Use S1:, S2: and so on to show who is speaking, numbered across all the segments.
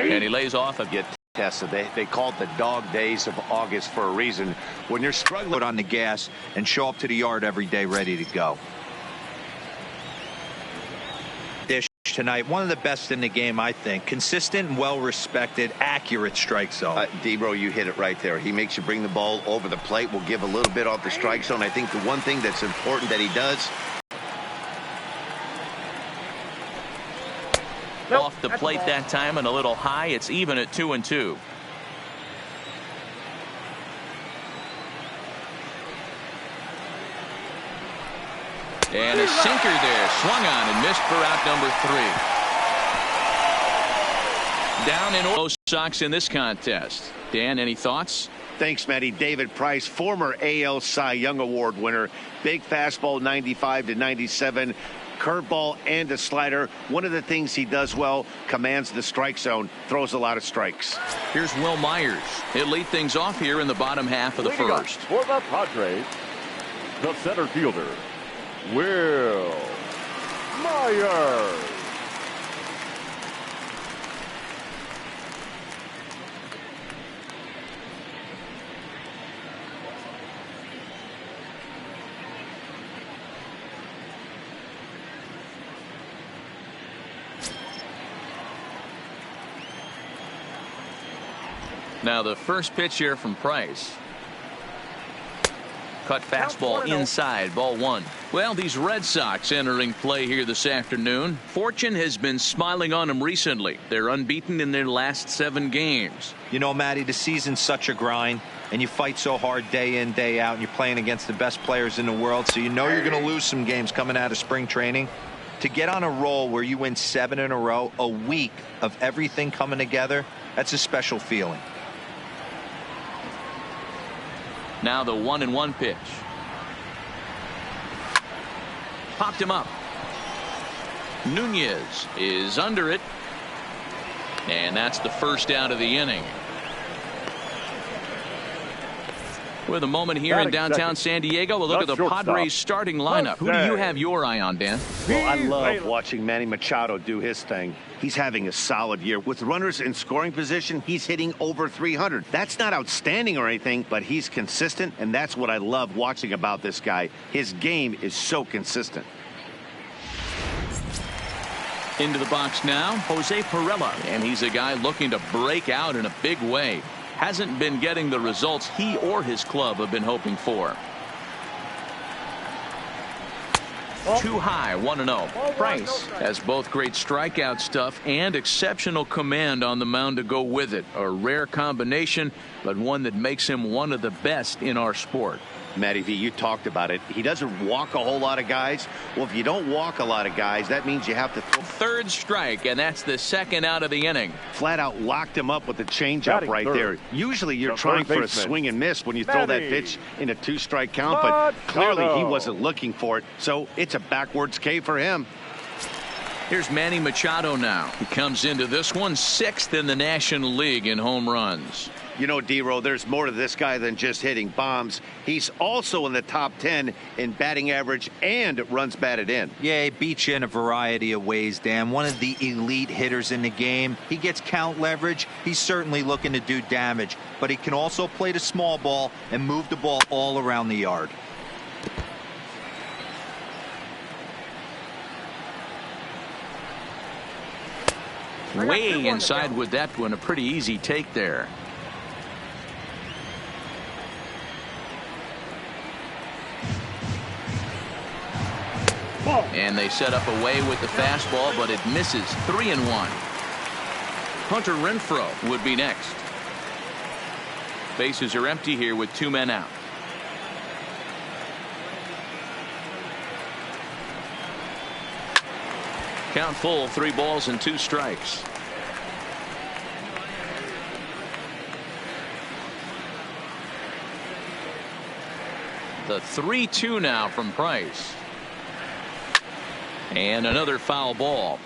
S1: And he lays off a get tested.
S2: They call it the dog days of August for a reason. When you're struggling
S3: on the gas and show up to the yard every day ready to go. Dish tonight, one of the best in the game, I think. Consistent and well-respected, accurate strike zone.
S2: D-Bro, you hit it right there. He makes you bring the ball over the plate. Will give a little bit off the strike zone. I think the one thing that's important that he does.
S1: Off the plate that time and a little high. It's even at 2-2. And a sinker there, swung on and missed for out number 3. Down in Red Sox in this contest. Dan, any thoughts?
S2: Thanks, Matty. David Price, former AL Cy Young Award winner. Big fastball, 95 to 97. Curveball and a slider. One of the things he does well, commands the strike zone, throws a lot of strikes.
S1: Here's Will Myers. He'll lead things off here in the bottom half of the first.
S4: For the Padres, the center fielder, Will Myers.
S1: Now the first pitch here from Price. Cut fastball inside, ball 1. Well, these Red Sox entering play here this afternoon. Fortune has been smiling on them recently. They're unbeaten in their last 7 games.
S3: You know, Matty, the season's such a grind, and you fight so hard day in, day out, and you're playing against the best players in the world, so you know you're going to lose some games coming out of spring training. To get on a roll where you win 7 in a row, a week of everything coming together, that's a special feeling.
S1: Now the 1-1 pitch. Popped him up. Nunez is under it. And that's the first out of the inning. With a moment here in downtown San Diego, we'll look at the Padres starting lineup. Who do you have your eye on, Dan?
S2: Well, I love watching Manny Machado do his thing. He's having a solid year. With runners in scoring position, he's hitting over 300. That's not outstanding or anything, but he's consistent, and that's what I love watching about this guy. His game is so consistent.
S1: Into the box now, Jose Pirela, and he's a guy looking to break out in a big way. Hasn't been getting the results he or his club have been hoping for. Too high, 1-0. Price has both great strikeout stuff and exceptional command on the mound to go with it. A rare combination, but one that makes him one of the best in our sport.
S2: Matty V, you talked about it. He doesn't walk a whole lot of guys. Well, if you don't walk a lot of guys, that means you have to throw.
S1: Third strike, and that's the second out of the inning.
S2: Flat out locked him up with the changeup right there. Usually you're trying for a swing and miss when you throw that pitch in a 2-strike count, but clearly he wasn't looking for it, so it's a backwards K for him.
S1: Here's Manny Machado now. He comes into this one 6th in the National League in home runs.
S2: You know, D-Row, there's more to this guy than just hitting bombs. He's also in the top 10 in batting average and runs batted in.
S3: Yeah, he beats you in a variety of ways, Dan. One of the elite hitters in the game. He gets count leverage. He's certainly looking to do damage, but he can also play the small ball and move the ball all around the yard.
S1: Way inside with that one. A pretty easy take there. And they set up away with the fastball, but it misses. 3-1. Hunter Renfroe would be next. Bases are empty here with 2 men out. Count full, 3 balls and 2 strikes. The 3-2 now from Price. And another foul ball.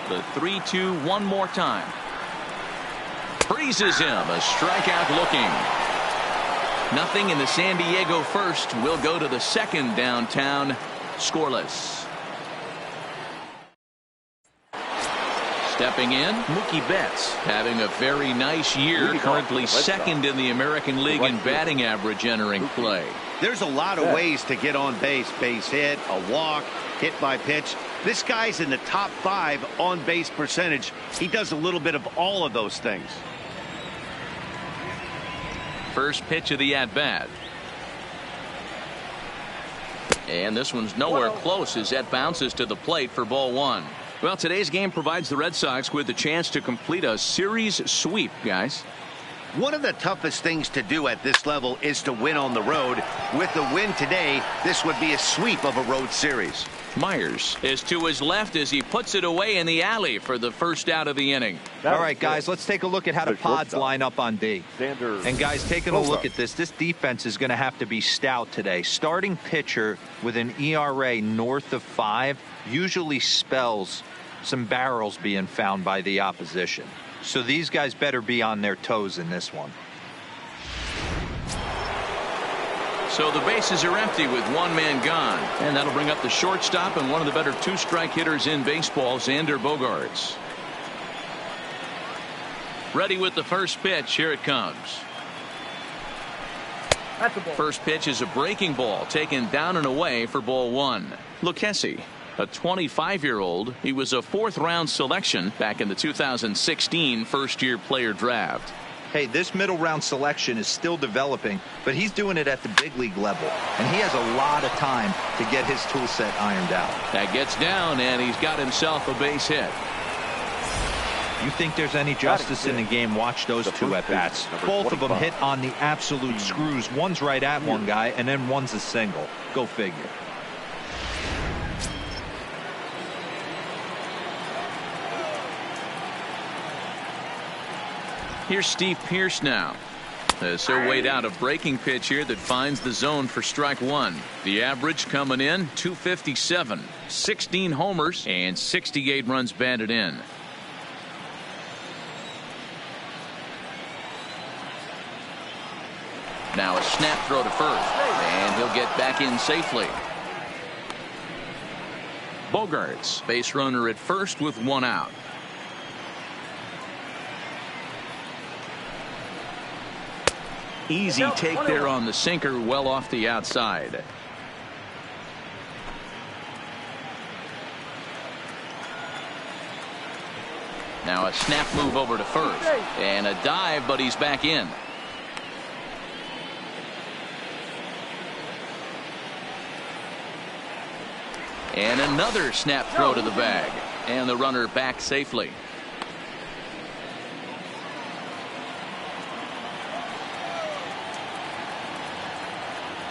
S1: The 3-2 one more time. Freezes him. A strikeout looking. Nothing in the San Diego first. We'll go to the second downtown, scoreless. Stepping in, Mookie Betts having a very nice year, currently second in the American League in batting average entering play.
S2: There's a lot of ways to get on base. Base hit, a walk, hit by pitch. This guy's in the top 5 on base percentage. He does a little bit of all of those things.
S1: First pitch of the at-bat. And this one's nowhere close as that bounces to the plate for ball 1. Well, today's game provides the Red Sox with the chance to complete a series sweep, guys.
S2: One of the toughest things to do at this level is to win on the road. With the win today, this would be a sweep of a road series.
S1: Myers is to his left as he puts it away in the alley for the first out of the inning.
S3: All right, guys, let's take a look at how the Pods line up on D. And, guys, taking a look at this defense is going to have to be stout today. Starting pitcher with an ERA north of 5 usually spells some barrels being found by the opposition. So these guys better be on their toes in this one.
S1: So the bases are empty with one man gone. And that'll bring up the shortstop and one of the better two-strike hitters in baseball, Xander Bogaerts. Ready with the first pitch. Here it comes.
S5: That's a ball.
S1: First pitch is a breaking ball taken down and away for ball 1. Lucchesi, a 25-year-old. He was a 4th-round selection back in the 2016 first-year player draft.
S3: Hey, this middle round selection is still developing, but he's doing it at the big league level, and he has a lot of time to get his tool set ironed out.
S1: That gets down, and he's got himself a base hit.
S3: You think there's any justice in the game? Watch those two at bats. Both of them hit on the absolute screws. One's right at one guy, and then one's a single. Go figure.
S1: Here's Steve Pearce now. So weighed out a breaking pitch here that finds the zone for strike 1. The average coming in 257, 16 homers and 68 runs batted in. Now a snap throw to first, and he'll get back in safely. Bogaerts, base runner at first with 1 out. Easy take there on the sinker, well off the outside. Now a snap move over to first, and a dive, but he's back in. And another snap throw to the bag, and the runner back safely.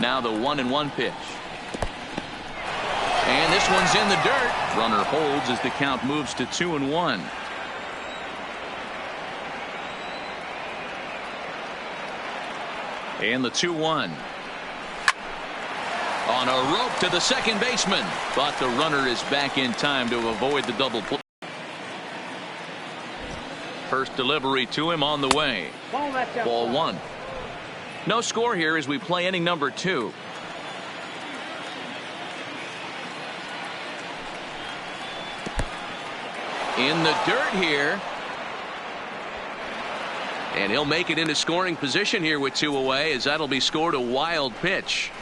S1: Now the 1-1 pitch. And this one's in the dirt. Runner holds as the count moves to 2-1. And the 2-1. On a rope to the second baseman, but the runner is back in time to avoid the double play. First delivery to him on the way. Ball 1. No score here as we play inning number 2. In the dirt here. And he'll make it into scoring position here with 2 away, as that'll be scored a wild pitch.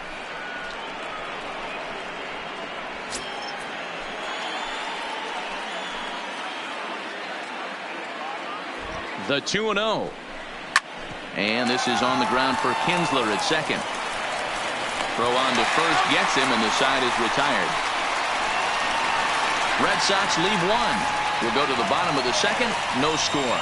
S1: The 2-0. And this is on the ground for Kinsler at second. Throw on to first gets him, and the side is retired. Red Sox leave 1. We'll go to the bottom of the second. No score.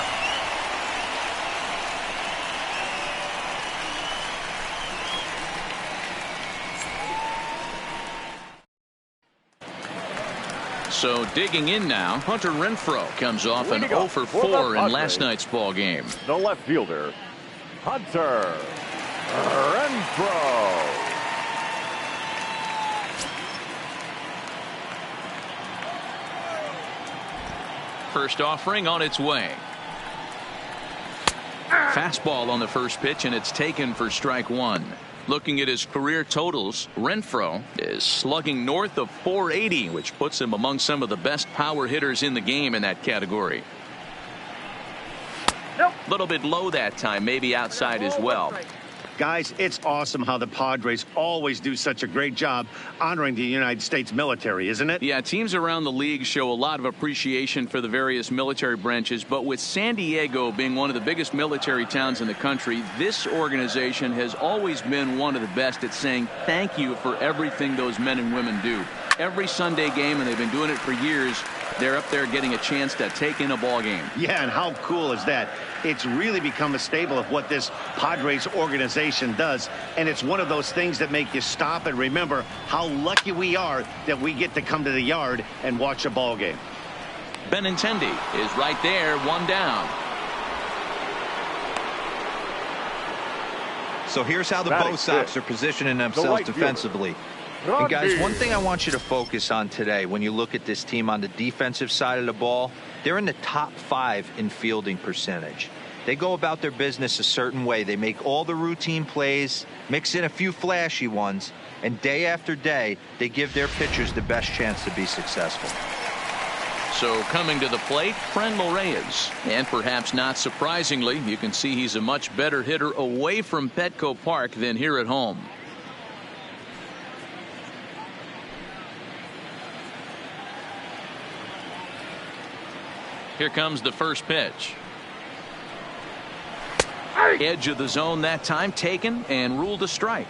S1: So digging in now, Hunter Renfroe comes off an 0 for 4 in last night's ball game.
S4: The left fielder, Hunter Renfroe.
S1: First offering on its way. Fastball on the first pitch, and it's taken for strike one. Looking at his career totals, Renfroe is slugging north of 480, which puts him among some of the best power hitters in the game in that category. A little bit low that time, maybe outside as well.
S2: Guys, it's awesome how the Padres always do such a great job honoring the United States military, isn't it?
S1: Yeah, teams around the league show a lot of appreciation for the various military branches, but with San Diego being one of the biggest military towns in the country, this organization has always been one of the best at saying thank you for everything those men and women do. Every Sunday game, and they've been doing it for years, they're up there getting a chance to take in a ball game.
S2: Yeah, and how cool is that? It's really become a staple of what this Padres organization does, and it's one of those things that make you stop and remember how lucky we are that we get to come to the yard and watch a ball game.
S1: Benintendi is right there, one down.
S3: So here's how the Bo Sox are positioning themselves defensively. And guys, one thing I want you to focus on today when you look at this team on the defensive side of the ball, they're in the top 5 in fielding percentage. They go about their business a certain way. They make all the routine plays, mix in a few flashy ones, and day after day, they give their pitchers the best chance to be successful.
S1: So coming to the plate, Franmil Reyes. And perhaps not surprisingly, you can see he's a much better hitter away from Petco Park than here at home. Here comes the first pitch. Edge of the zone that time, taken and ruled a strike.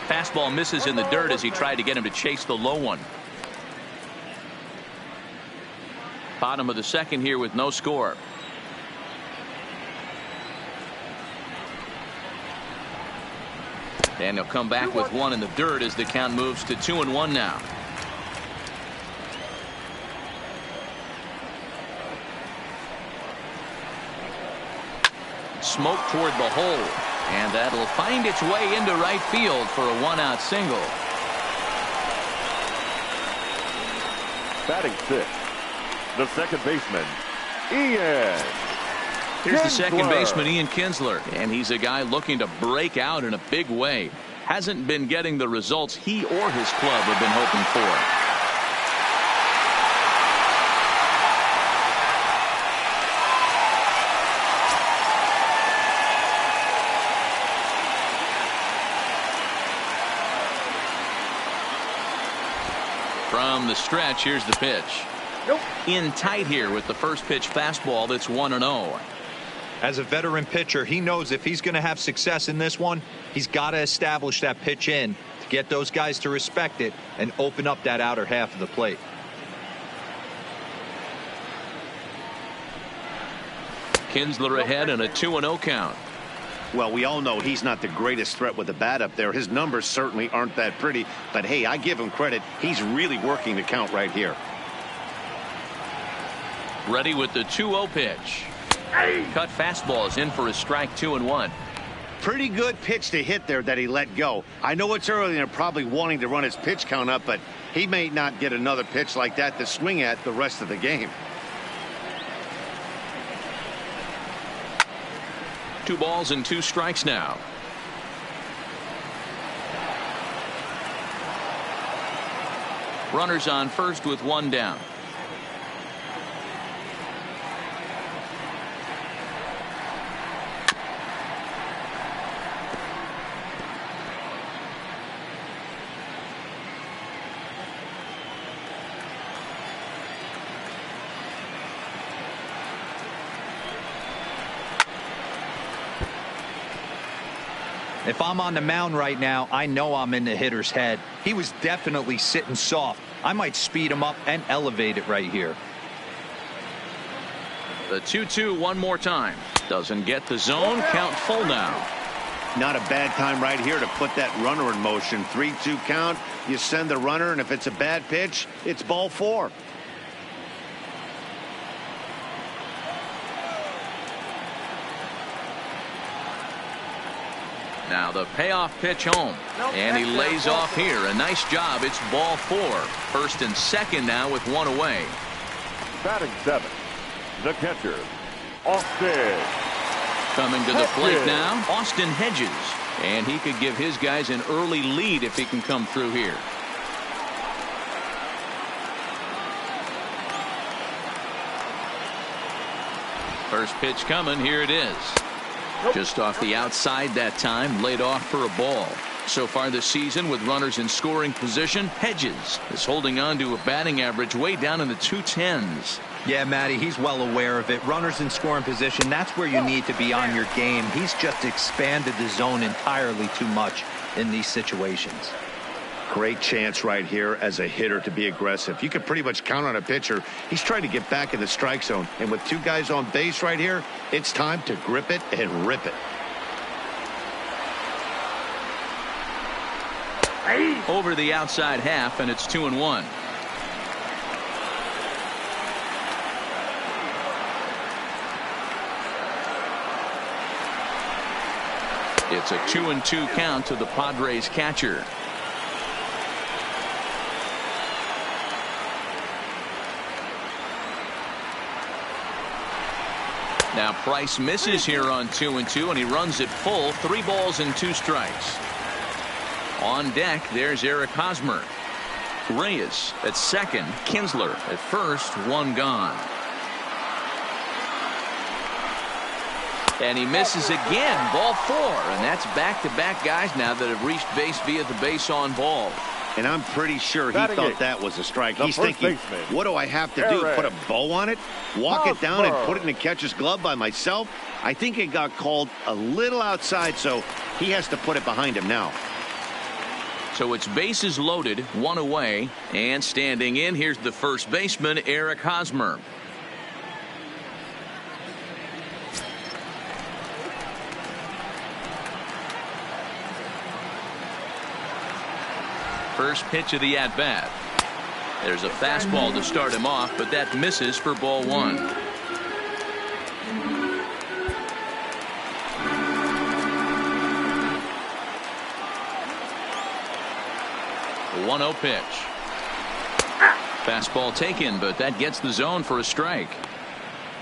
S1: Fastball misses in the dirt as he tried to get him to chase the low one. Bottom of the second here with no score. And he'll come back with one in the dirt as the count moves to 2-1 now. Smoke toward the hole, and that'll find its way into right field for a one-out single.
S4: Batting 6, the second baseman, Ian.
S1: Here's the second baseman, Ian Kinsler, and he's a guy looking to break out in a big way. Hasn't been getting the results he or his club have been hoping for. From the stretch, here's the pitch. In tight here with the first pitch fastball that's 1-0.
S3: As a veteran pitcher, he knows if he's going to have success in this one, he's got to establish that pitch in to get those guys to respect it and open up that outer half of the plate.
S1: Kinsler ahead and a 2-0 count.
S2: Well, we all know he's not the greatest threat with the bat up there. His numbers certainly aren't that pretty, but hey, I give him credit. He's really working the count right here.
S1: Ready with the 2-0 pitch. Cut fastball is in for a strike, 2-1.
S2: Pretty good pitch to hit there that he let go. I know it's early and they're probably wanting to run his pitch count up, but he may not get another pitch like that to swing at the rest of the game.
S1: 2 balls and 2 strikes now. Runners on first with 1 down.
S3: If I'm on the mound right now, I know I'm in the hitter's head. He was definitely sitting soft. I might speed him up and elevate it right here.
S1: The 2-2 one more time. Doesn't get the zone. Count full now.
S2: Not a bad time right here to put that runner in motion. 3-2 count. You send the runner, and if it's a bad pitch, it's ball 4.
S1: Now the payoff pitch home. And he lays off here. A nice job. It's ball 4. First and second now with one away.
S4: Batting 7, the catcher, Austin.
S1: Coming to the plate now, Austin Hedges. And he could give his guys an early lead if he can come through here. First pitch coming. Here it is. Just off the outside that time. Laid off for a ball. So far this season with runners in scoring position, Hedges is holding on to a batting average way down in the 210s.
S3: Yeah, Matty, he's well aware of it. Runners in scoring position, that's where you need to be on your game. He's just expanded the zone entirely too much in these situations.
S2: Great chance right here as a hitter to be aggressive. You can pretty much count on a pitcher. He's trying to get back in the strike zone. And with 2 guys on base right here, it's time to grip it and rip it.
S1: Over the outside half, and it's 2-1. It's a 2-2 count to the Padres catcher. Now Price misses here on 2-2, and he runs it full. 3 balls and 2 strikes. On deck, there's Eric Hosmer. Reyes at second. Kinsler at first. 1 gone. And he misses again. Ball 4. And that's back-to-back guys now that have reached base via the base on ball.
S2: And I'm pretty sure he thought that was a strike. He's thinking, what do I have to do? Put a bow on it? Walk it down and put it in the catcher's glove by myself? I think it got called a little outside, so he has to put it behind him now.
S1: So it's bases loaded, 1 away, and standing in, here's the first baseman, Eric Hosmer. First pitch of the at-bat. There's a fastball to start him off, but that misses for ball 1. The 1-0 pitch. Fastball taken, but that gets the zone for a strike.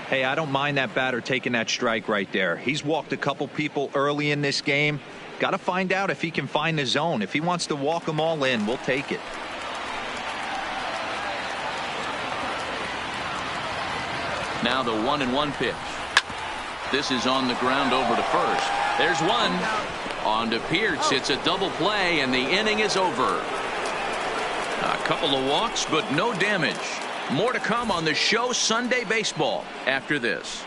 S3: Hey, I don't mind that batter taking that strike right there. He's walked a couple people early in this game. Got to find out if he can find the zone. If he wants to walk them all in, we'll take it.
S1: Now the 1-1 pitch. This is on the ground over to first. There's one. On to Pierce. It's a double play, and the inning is over. A couple of walks, but no damage. More to come on the show Sunday Baseball after this.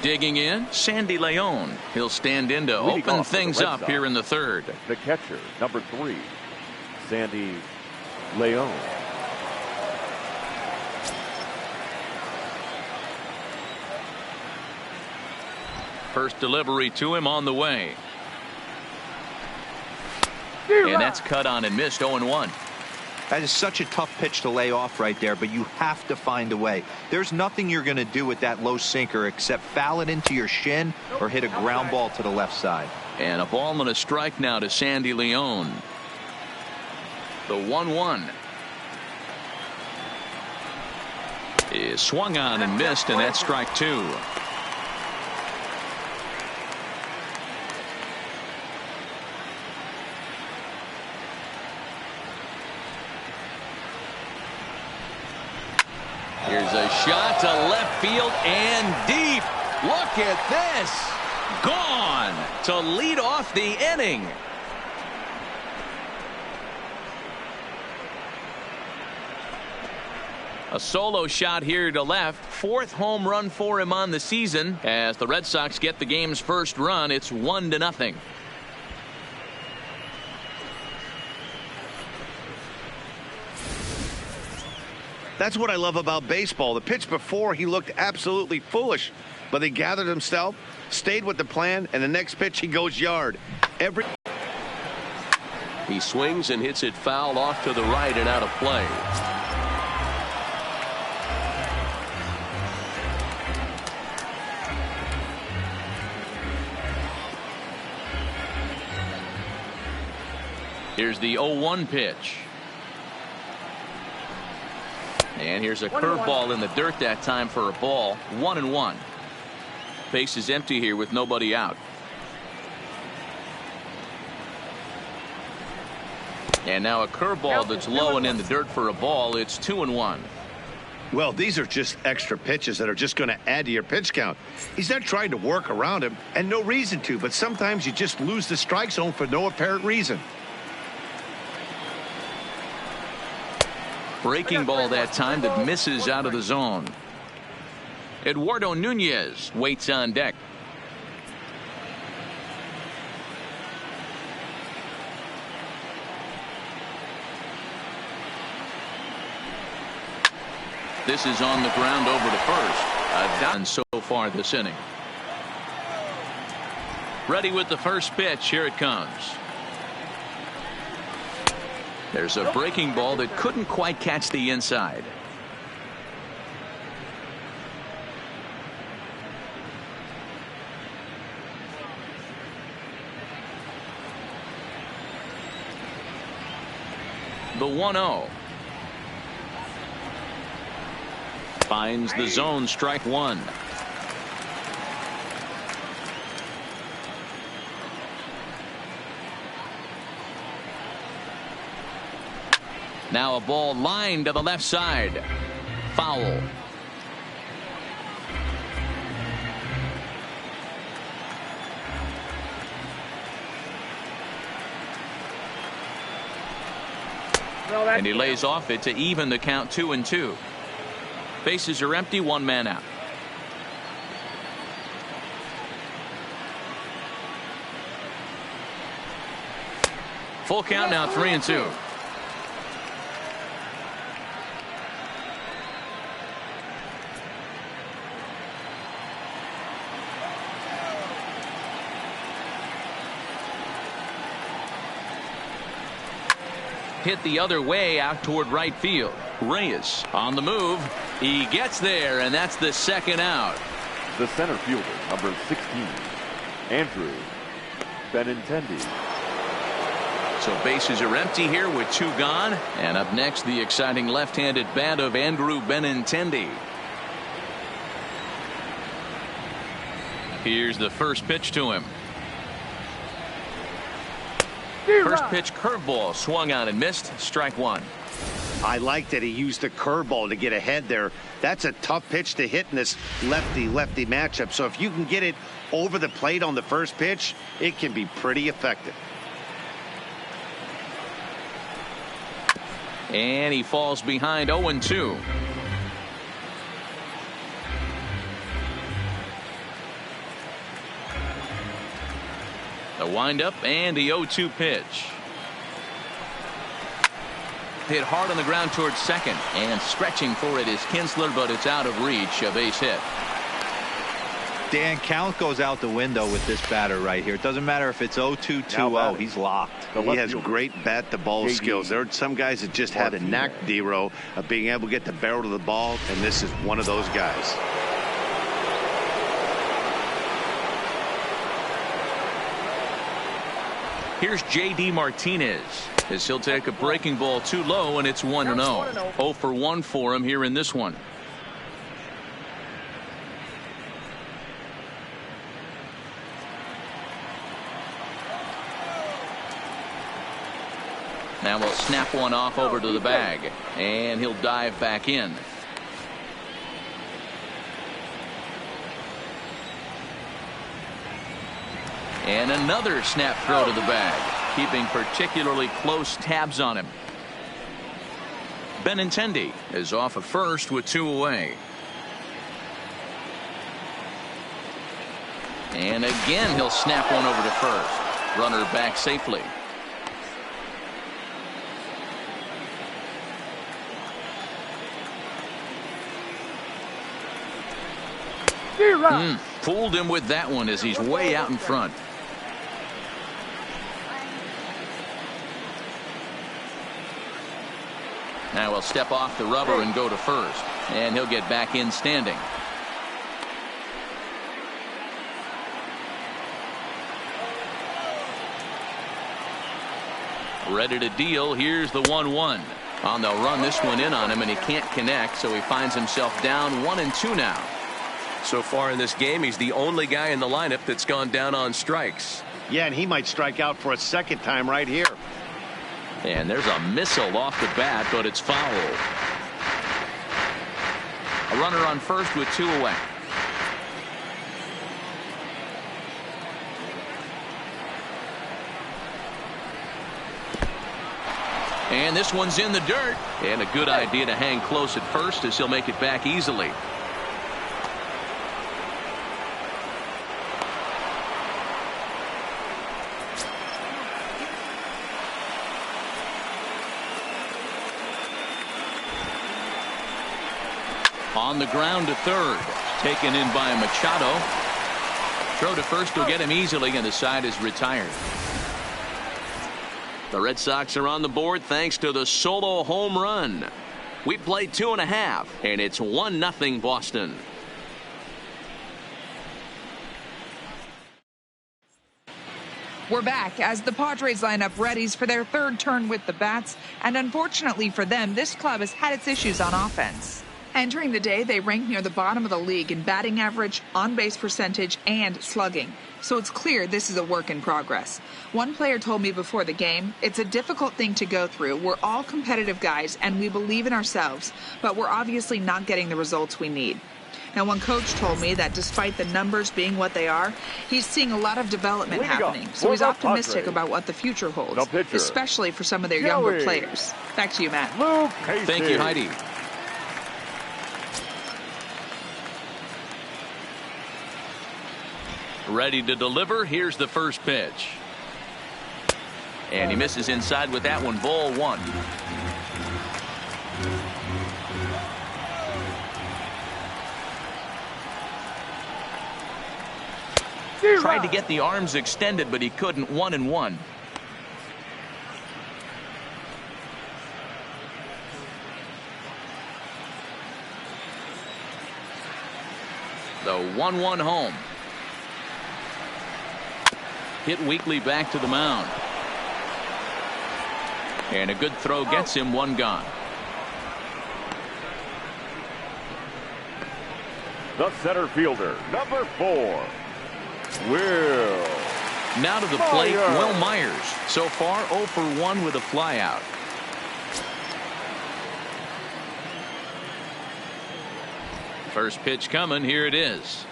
S1: Digging in, Sandy Leon. He'll stand in to open things up here in the 3rd.
S4: The catcher, number 3, Sandy Leon.
S1: First delivery to him on the way. And that's cut on and missed. 0-1.
S3: That is such a tough pitch to lay off right there, but you have to find a way. There's nothing you're going to do with that low sinker except foul it into your shin or hit a ground ball to the left side.
S1: And a ball and a strike now to Sandy Leon. The 1-1 is swung on and missed, and that's strike 2. Here's a shot to left field and deep. Look at this. Gone to lead off the inning. A solo shot here to left. 4th home run for him on the season. As the Red Sox get the game's first run, it's 1-0.
S2: That's what I love about baseball. The pitch before, he looked absolutely foolish, but he gathered himself, stayed with the plan, and the next pitch he goes yard.
S1: He swings and hits it foul off to the right and out of play. Here's the 0-1 pitch. And here's a curveball in the dirt that time for a ball. 1-1. Base is empty here with nobody out. And now a curveball that's low and in the dirt for a ball. It's 2-1.
S2: Well, these are just extra pitches that are just going to add to your pitch count. He's not trying to work around him, and no reason to, but sometimes you just lose the strike zone for no apparent reason.
S1: Breaking ball that time that misses out of the zone. Eduardo Nunez waits on deck. This is on the ground over to first. Done so far this inning. Ready with the first pitch. Here it comes. There's a breaking ball that couldn't quite catch the inside. The 1-0. Finds the zone, strike one. Now a ball lined to the left side. Foul. And he lays off it to even the count 2-2. Bases are empty, one man out. Full count now, 3-2. Hit the other way out toward right field. Reyes on the move. He gets there, and that's the second out.
S4: The center fielder, number 16, Andrew Benintendi.
S1: So bases are empty here with two gone. And up next, the exciting left-handed bat of Andrew Benintendi. Here's the first pitch to him. First pitch curveball swung on and missed. Strike one.
S2: I like that he used the curveball to get ahead there. That's a tough pitch to hit in this lefty-lefty matchup. So if you can get it over the plate on the first pitch, it can be pretty effective.
S1: And he falls behind 0-2. The windup and the 0-2 pitch. Hit hard on the ground towards second, and stretching for it is Kinsler, but it's out of reach. A base hit.
S3: Dan, count goes out the window with this batter right here. It doesn't matter if it's 0-2, 2-0. He's locked.
S2: He has great bat-to-ball skills. There are some guys that just have a knack, D-Row, of being able to get the barrel to the ball, and this is one of those guys.
S1: Here's J.D. Martinez as he'll take a breaking ball too low, and it's 1-0. 0 for 1 for him here in this one. Now we'll snap one off over to the bag, and he'll dive back in. And another snap throw to the bag, keeping particularly close tabs on him. Benintendi is off at first with 2 away. And again he'll snap one over to first. Runner back safely. Fooled him with that one as he's way out in front. Now he'll step off the rubber and go to first, and he'll get back in standing. Ready to deal. Here's the 1-1. They'll run this one in on him, and he can't connect, so he finds himself down 1-2 now.
S5: So far in this game, he's the only guy in the lineup that's gone down on strikes.
S2: Yeah, and he might strike out for a second time right here.
S1: And there's a missile off the bat, but it's foul. A runner on first with 2 away. And this one's in the dirt. And a good idea to hang close at first, as he'll make it back easily. On the ground to third. Taken in by Machado. Throw to first will get him easily, and the side is retired. The Red Sox are on the board thanks to the solo home run. We played 2.5, and it's 1-0 Boston.
S6: We're back as the Padres line up readies for their third turn with the bats, and unfortunately for them, this club has had its issues on offense. Entering the day, they rank near the bottom of the league in batting average, on-base percentage, and slugging. So it's clear this is a work in progress. One player told me before the game, it's a difficult thing to go through. We're all competitive guys, and we believe in ourselves, but we're obviously not getting the results we need. Now, one coach told me that despite the numbers being what they are, he's seeing a lot of development happening. So he's optimistic about what the future holds, especially for some of their younger players. Back to you, Matt.
S1: Thank you, Heidi. Ready to deliver. Here's the first pitch. And he misses inside with that one. Ball 1. Tried to get the arms extended, but he couldn't. 1-1. The 1-1 home. Hit weakly back to the mound. And a good throw gets him 1 gone.
S4: The center fielder, number 4, Will.
S1: Now to the plate, Will Myers. So far 0 for 1 with a flyout. First pitch coming. Here it is.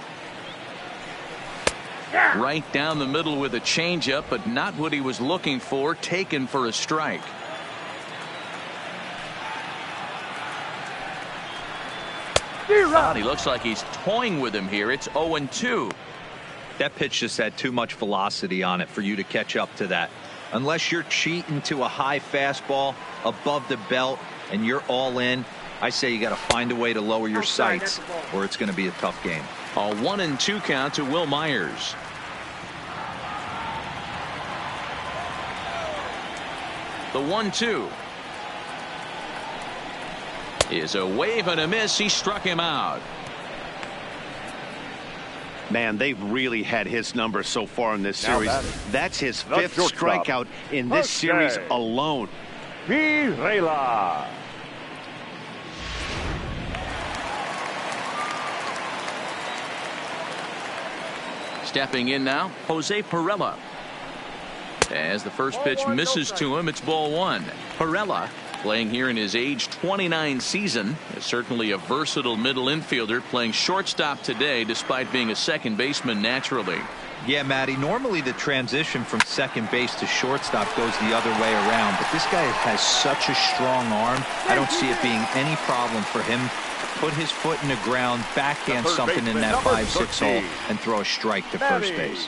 S1: Right down the middle with a changeup, but not what he was looking for. Taken for a strike. He looks like he's toying with him here. It's 0-2.
S3: That pitch just had too much velocity on it for you to catch up to that. Unless you're cheating to a high fastball above the belt and you're all in, I say you got to find a way to lower your sights, or it's going to be a tough game.
S1: A 1-2 count to Will Myers. The 1-2 is a wave and a miss. He struck him out.
S2: Man, they've really had his number so far in this series. That's his 5th strikeout in this series alone.
S4: Pirela.
S1: Stepping in now, Jose Pirela. As the first pitch misses to him, it's ball 1. Pirela, playing here in his age 29 season, is certainly a versatile middle infielder, playing shortstop today despite being a second baseman naturally.
S3: Yeah, Matty, normally the transition from second base to shortstop goes the other way around, but this guy has such a strong arm. I don't see it being any problem for him. Put his foot in the ground, backhand something in that 5-6 hole, and throw a strike to first base.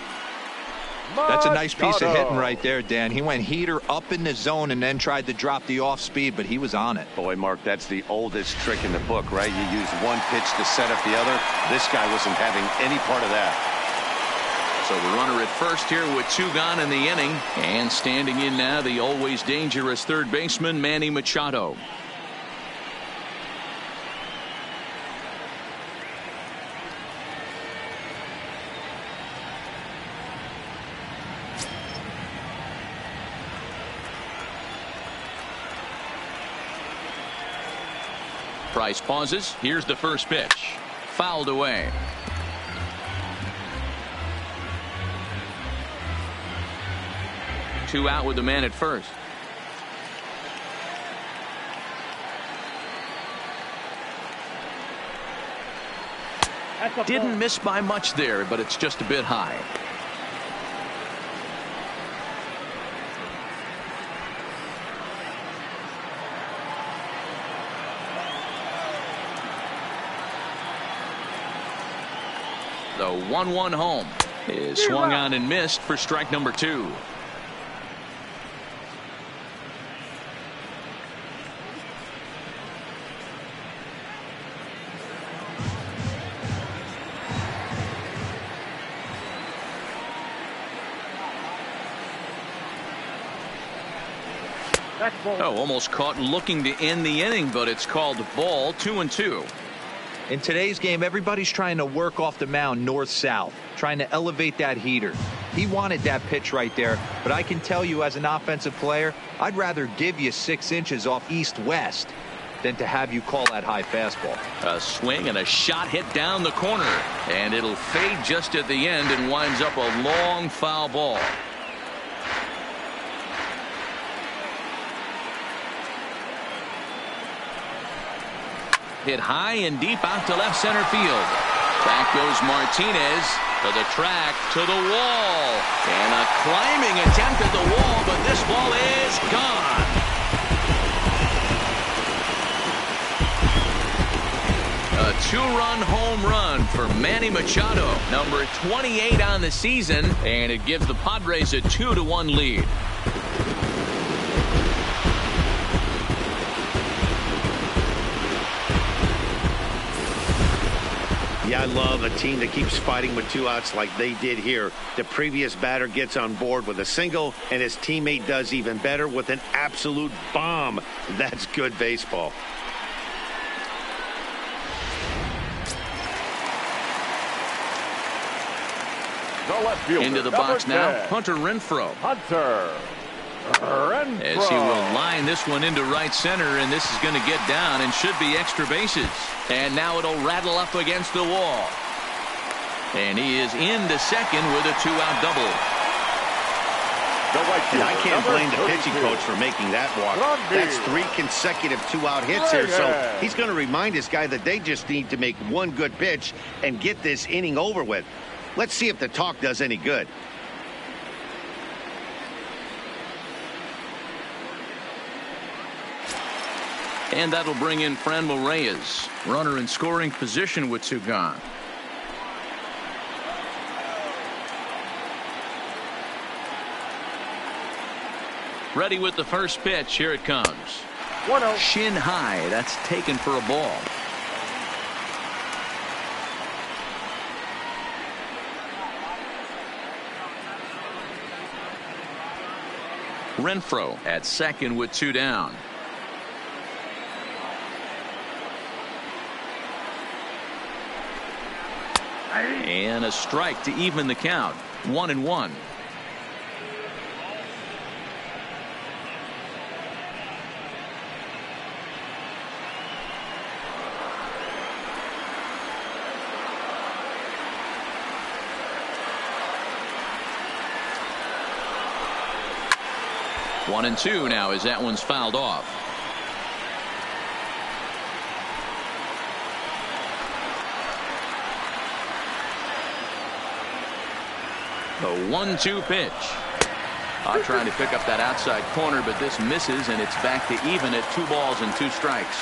S3: That's a nice piece of hitting right there, Dan. He went heater up in the zone and then tried to drop the off speed, but he was on it.
S2: Boy, Mark, that's the oldest trick in the book, right? You use one pitch to set up the other. This guy wasn't having any part of that.
S1: So the runner at first here with 2 gone in the inning. And standing in now, the always dangerous third baseman, Manny Machado. Price pauses. Here's the first pitch. Fouled away. Two out with the man at first. Didn't miss by much there, but it's just a bit high. The 1-1 home is swung on and missed for strike number 2. Oh, almost caught looking to end the inning, but it's called ball. 2-2.
S3: In today's game, everybody's trying to work off the mound north-south, trying to elevate that heater. He wanted that pitch right there, but I can tell you as an offensive player, I'd rather give you 6 inches off east-west than to have you call that high fastball.
S1: A swing and a shot hit down the corner, and it'll fade just at the end and winds up a long foul ball. Hit high and deep out to left center field. Back goes Martinez to the track, to the wall. And a climbing attempt at the wall, but this ball is gone. A 2-run home run for Manny Machado, number 28 on the season, and it gives the Padres a 2-1 lead.
S2: Yeah, I love a team that keeps fighting with 2 outs like they did here. The previous batter gets on board with a single, and his teammate does even better with an absolute bomb. That's good baseball.
S4: The left fielder,
S1: into the box now, Hunter Renfroe. As he will line this one into right center, and this is going to get down and should be extra bases. And now it'll rattle up against the wall. And he is into second with a 2-out double.
S2: And I can't blame the pitching coach for making that walk. That's 3 consecutive 2-out hits here, so he's going to remind this guy that they just need to make one good pitch and get this inning over with. Let's see if the talk does any good.
S1: And that'll bring in Franmil Reyes. Runner in scoring position with 2 gone. Ready with the first pitch. Here it comes. 1-0. Shin high. That's taken for a ball. Renfroe at second with 2 down. And a strike to even the count. 1-1. One and 2 now as that one's fouled off. The 1-2 pitch. Trying to pick up that outside corner, but this misses, and it's back to even at 2 balls and 2 strikes.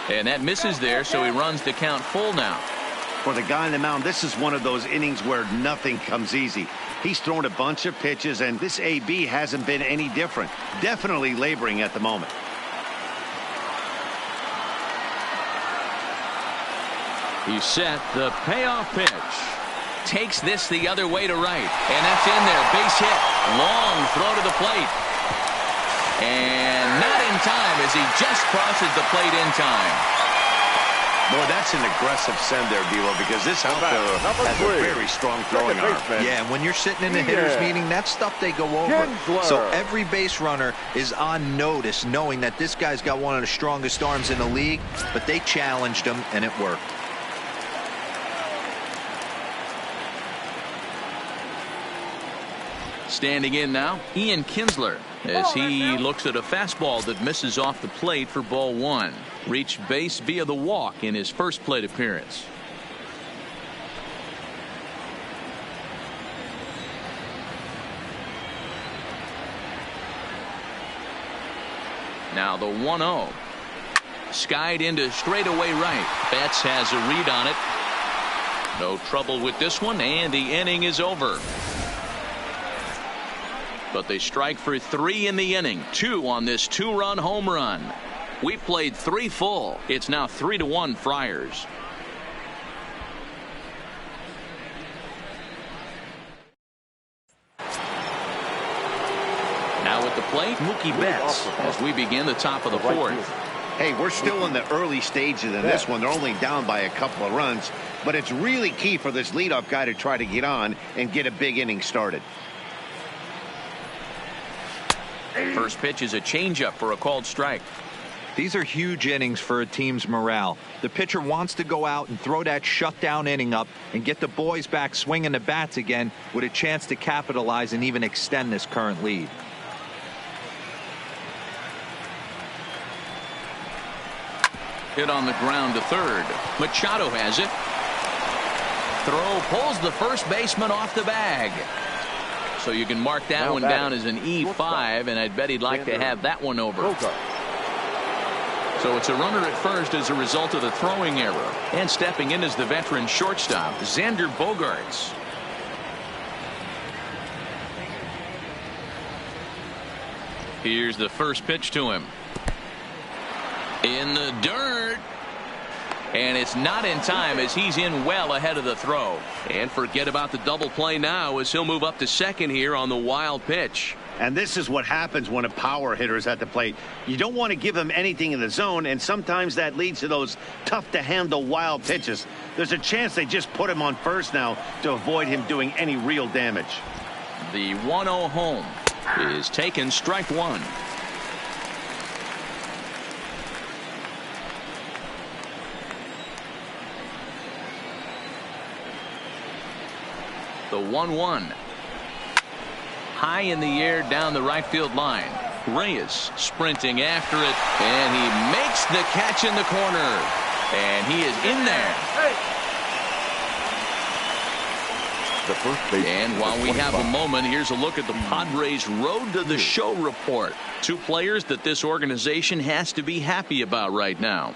S1: And that misses there, so he runs the count full now.
S2: For the guy on the mound, this is one of those innings where nothing comes easy. He's thrown a bunch of pitches, and this AB hasn't been any different. Definitely laboring at the moment.
S1: He's set. The payoff pitch. Takes this the other way to right. And that's in there. Base hit. Long throw to the plate. And not in time as he just crosses the plate in time.
S2: Boy, that's an aggressive send there, D'Lo, because this outfielder has a very strong throwing arm.
S3: Yeah, and when you're sitting in a hitter's meeting, that's stuff they go over. So every base runner is on notice, knowing that this guy's got one of the strongest arms in the league, but they challenged him, and it worked.
S1: Standing in now, Ian Kinsler, as he looks at a fastball that misses off the plate for ball one. Reached base via the walk in his first plate appearance. Now the 1-0. Skied into straightaway right. Betts has a read on it. No trouble with this one, and the inning is over. But they strike for 3 in the inning. 2 on this 2-run home run. We played 3 full. It's now 3-1 Friars. Now at the plate, Mookie Betts as we begin the top of the 4th.
S2: Hey, we're still in the early stages of this one. They're only down by a couple of runs, but it's really key for this leadoff guy to try to get on and get a big inning started.
S1: First pitch is a changeup for a called strike.
S3: These are huge innings for a team's morale. The pitcher wants to go out and throw that shutdown inning up and get the boys back swinging the bats again with a chance to capitalize and even extend this current lead.
S1: Hit on the ground to third. Machado has it. Throw pulls the first baseman off the bag. So you can mark that one down as an E5, and I'd bet he'd like to have that one over. So it's a runner at first as a result of the throwing error. And stepping in is the veteran shortstop, Xander Bogaerts. Here's the first pitch to him. In the dirt. And it's not in time as he's in well ahead of the throw. And forget about the double play now as he'll move up to second here on the wild pitch.
S2: And this is what happens when a power hitter is at the plate. You don't want to give him anything in the zone, and sometimes that leads to those tough-to-handle wild pitches. There's a chance they just put him on first now to avoid him doing any real damage.
S1: The 1-0 home is taken, strike one. The 1-1. High in the air down the right field line. Reyes sprinting after it, and he makes the catch in the corner. And he is in there. And while we have a moment, here's a look at the Padres' Road to the Show report. 2 players that this organization has to be happy about right now.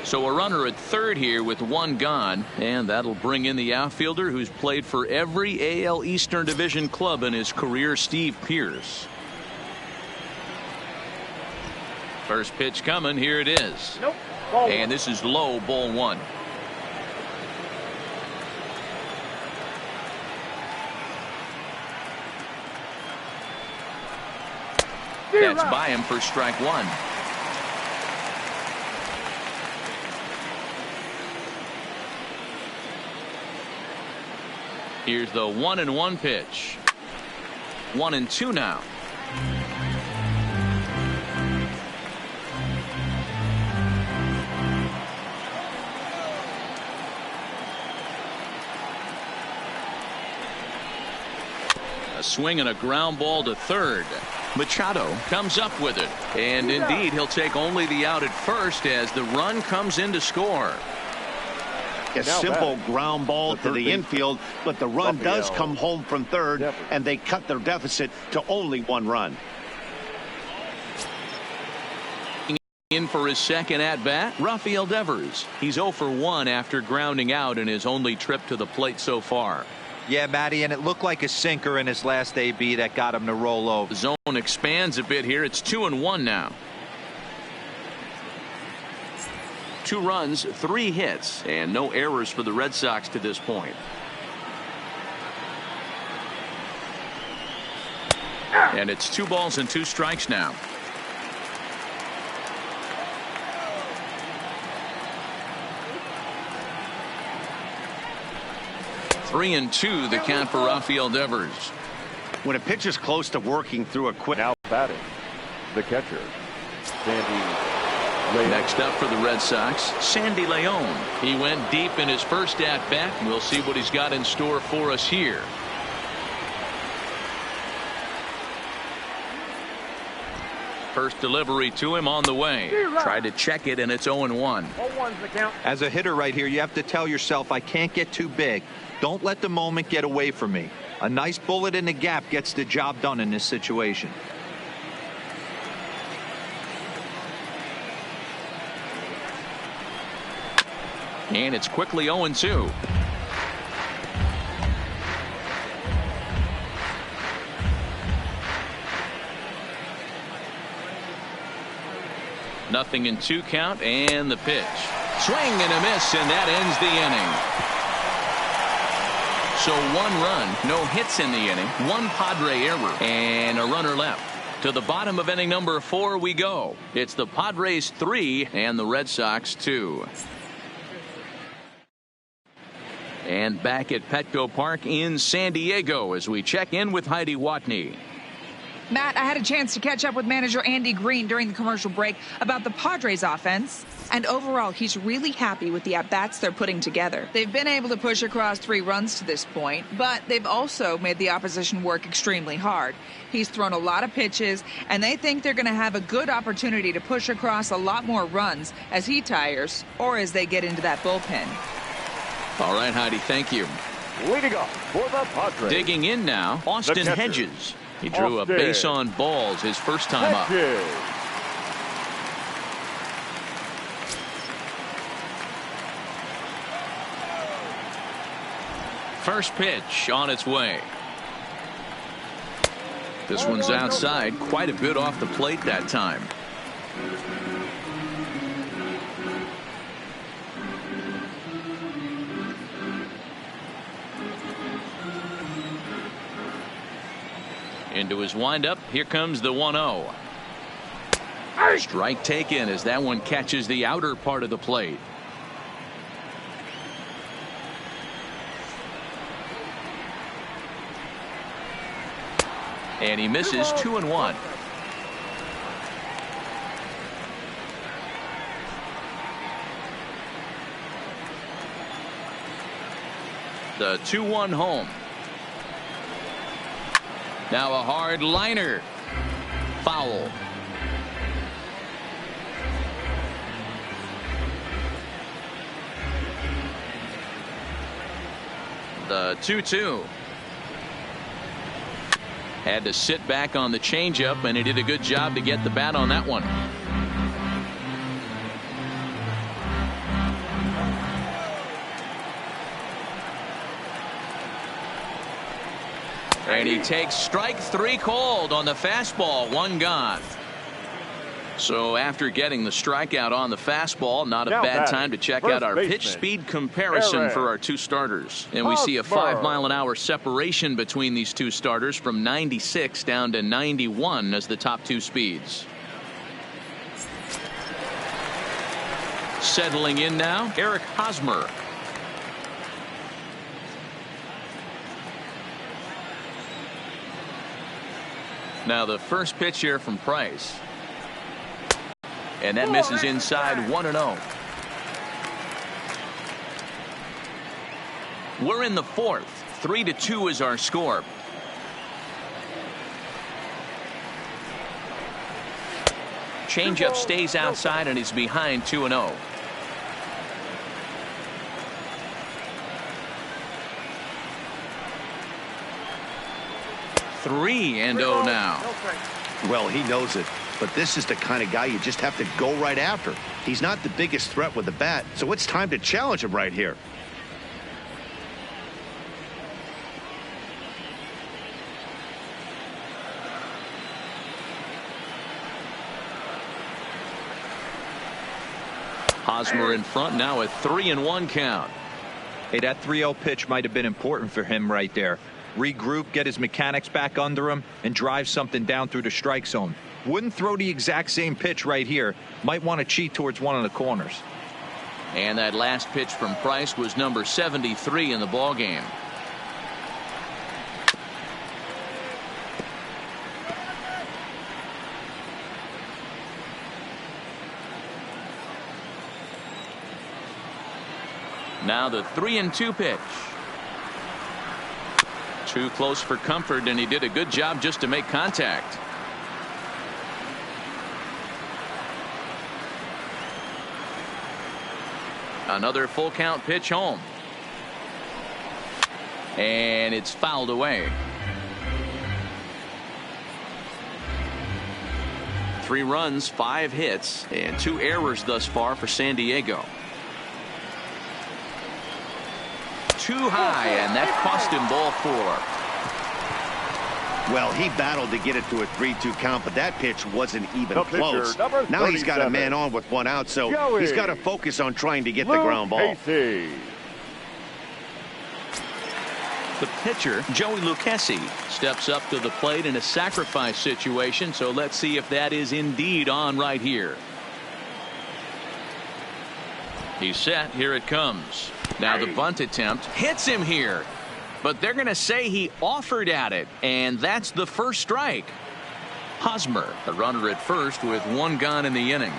S1: So a runner at third here with 1 gone, and that'll bring in the outfielder who's played for every AL Eastern Division club in his career, Steve Pearce. First pitch coming. Here it is.
S4: Nope.
S1: And this is low, ball 1. That's by him for strike 1. Here's the 1-1 pitch. 1-2 now. A swing and a ground ball to third. Machado comes up with it, and indeed he'll take only the out at first as the run comes in to score.
S2: A simple ground ball to the infield, but the run does come home from third, and they cut their deficit to only 1 run.
S1: In for his second at-bat, Rafael Devers. He's 0 for 1 after grounding out in his only trip to the plate so far.
S3: Yeah, Matty, and it looked like a sinker in his last AB that got him to roll over.
S1: The zone expands a bit here. It's 2-1 now. 2 runs, 3 hits, and no errors for the Red Sox to this point. And it's 2 balls and 2 strikes now. Three and 2 the count for Rafael Devers.
S2: When a pitcher's close to working through a quick.
S4: Now batting, the catcher, Sandy Leon.
S1: Next up for the Red Sox, Sandy Leon. He went deep in his first at-bat. We'll see what he's got in store for us here. First delivery to him on the way. Tried to check it, and it's 0-1.
S3: As a hitter right here, you have to tell yourself, I can't get too big. Don't let the moment get away from me. A nice bullet in the gap gets the job done in this situation.
S1: And it's quickly 0-2. Nothing in 2 count, and the pitch. Swing and a miss, and that ends the inning. So 1 run, no hits in the inning, 1 Padre error, and a runner left. To the bottom of inning number 4 we go. It's the Padres 3 and the Red Sox 2. And back at Petco Park in San Diego as we check in with Heidi Watney.
S6: Matt, I had a chance to catch up with manager Andy Green during the commercial break about the Padres offense. And overall, he's really happy with the at-bats they're putting together. They've been able to push across 3 runs to this point, but they've also made the opposition work extremely hard. He's thrown a lot of pitches, and they think they're going to have a good opportunity to push across a lot more runs as he tires or as they get into that bullpen.
S1: All right, Heidi, thank you.
S4: Leading off for the Padres.
S1: Digging in now, Austin Hedges. He drew a base on balls his first time up. First pitch on its way. This one's outside, quite a bit off the plate that time. Into his windup. Here comes the 1-0. Strike taken as that one catches the outer part of the plate. And he misses 2-1. The 2-1 home. Now a hard liner. Foul. The 2-2. Had to sit back on the changeup, and he did a good job to get the bat on that one. And he takes strike 3 called on the fastball. 1 gone. So after getting the strikeout on the fastball, not a bad time to check out our pitch speed comparison for our 2 starters. And we see a 5-mile-an-hour separation between these 2 starters from 96 down to 91 as the top 2 speeds. Settling in now, Eric Hosmer. Now the first pitch here from Price. And that misses inside. 1-0. We're in the 4th. 3-2 is our score. Changeup stays outside and he's behind 2-0. Three and 0 now.
S2: Well, he knows it, but this is the kind of guy you just have to go right after. He's not the biggest threat with the bat, so it's time to challenge him right here.
S3: Hosmer in front now, a 3-1 count. Hey, that 3-0 pitch might have been important for him right there. regroup, get his mechanics back under him, and drive something down through the strike zone. Wouldn't throw the exact same pitch right here. Might want to cheat towards one of the corners.
S1: And that last pitch from Price was number 73 in the ball game. Now the 3-2 pitch. Too close for comfort, and he did a good job just to make contact. Another full count pitch home. And it's fouled away. 3 runs, 5 hits, and 2 errors thus far for San Diego. Too high, and that cost him ball 4.
S2: Well, he battled to get it to a 3-2 count, but that pitch wasn't even close. Now he's got a man on with 1 out, so he's got to focus on trying to get the ground ball.
S4: The
S1: pitcher, Joey Lucchesi, steps up to the plate in a sacrifice situation, so let's see if that is indeed on right here. He's set. Here it comes. Now the bunt attempt hits him here, but they're going to say he offered at it, and that's the first strike. Hosmer, the runner at first with 1 gone in the inning.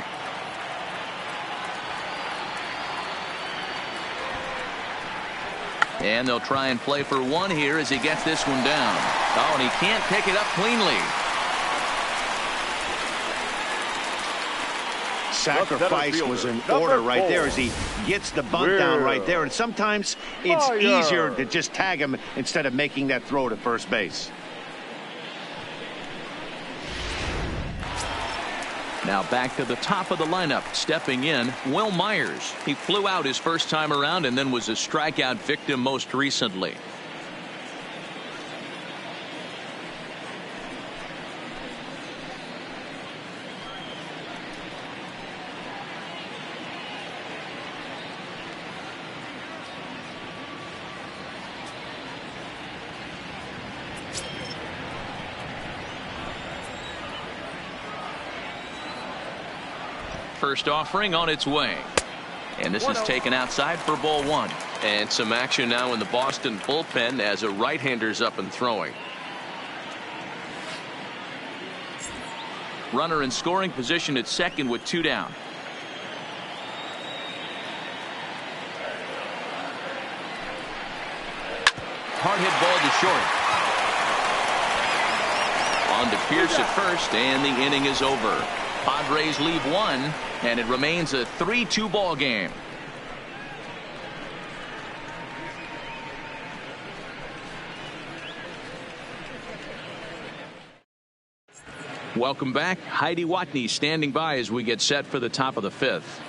S1: And they'll try and play for 1 here as he gets this one down. Oh, and he can't pick it up cleanly.
S2: Sacrifice was in order right there as he gets the bunt down right there. And sometimes it's easier to just tag him instead of making that throw to first base.
S1: Now back to the top of the lineup. Stepping in, Will Myers. He flew out his first time around and then was a strikeout victim most recently. First offering on its way, and this is taken outside for ball 1.
S5: And some action now in the Boston bullpen as a right-hander's up and throwing.
S1: Runner in scoring position at second with 2 down. Hard hit ball to short. On to Pierce at first, and the inning is over. Padres leave 1, and it remains a 3-2 ball game. Welcome back. Heidi Watney standing by as we get set for the top of the 5th.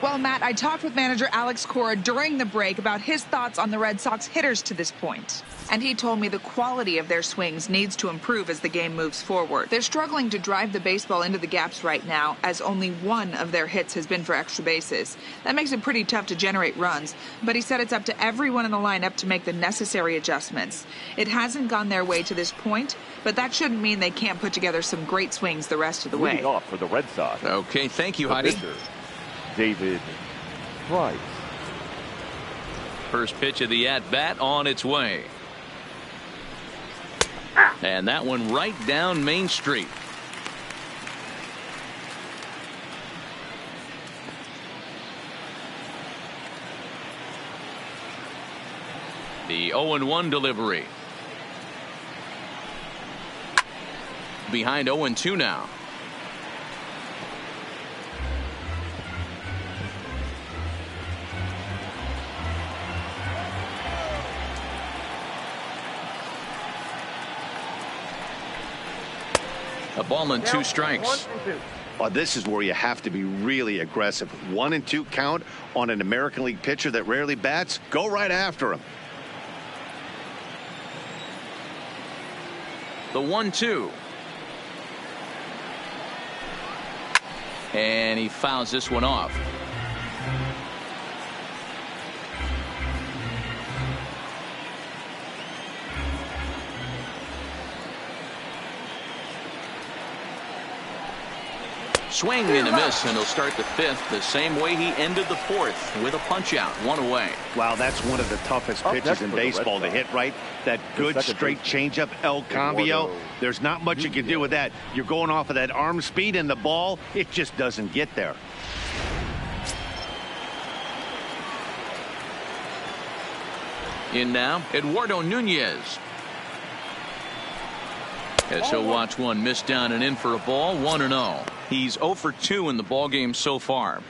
S6: Well, Matt, I talked with manager Alex Cora during the break about his thoughts on the Red Sox hitters to this point. And he told me the quality of their swings needs to improve as the game moves forward. They're struggling to drive the baseball into the gaps right now, as only 1 of their hits has been for extra bases. That makes it pretty tough to generate runs, but he said it's up to everyone in the lineup to make the necessary adjustments. It hasn't gone their way to this point, but that shouldn't mean they can't put together some great swings the rest of the way.
S4: Leading off for the Red Sox.
S1: Okay, thank you, Heidi.
S4: David Price.
S1: First pitch of the at-bat on its way. And that one right down Main Street. The 0-1 delivery. Behind 0-2 now. A ball and 2 strikes.
S2: Well, this is where you have to be really aggressive. 1-2 count on an American League pitcher that rarely bats. Go right after him.
S1: The 1-2. And he fouls this one off. Swing and a miss, and he'll start the fifth the same way he ended the fourth, with a punch out, one away.
S2: Wow, that's one of the toughest pitches in baseball to hit, right? That good straight changeup, El Cambio. There's not much you can do with that. You're going off of that arm speed, and the ball, it just doesn't get there.
S1: In now, Eduardo Nunez. As he'll watch one miss down and in for a ball, 1-0. He's 0 for 2 in the ballgame so far.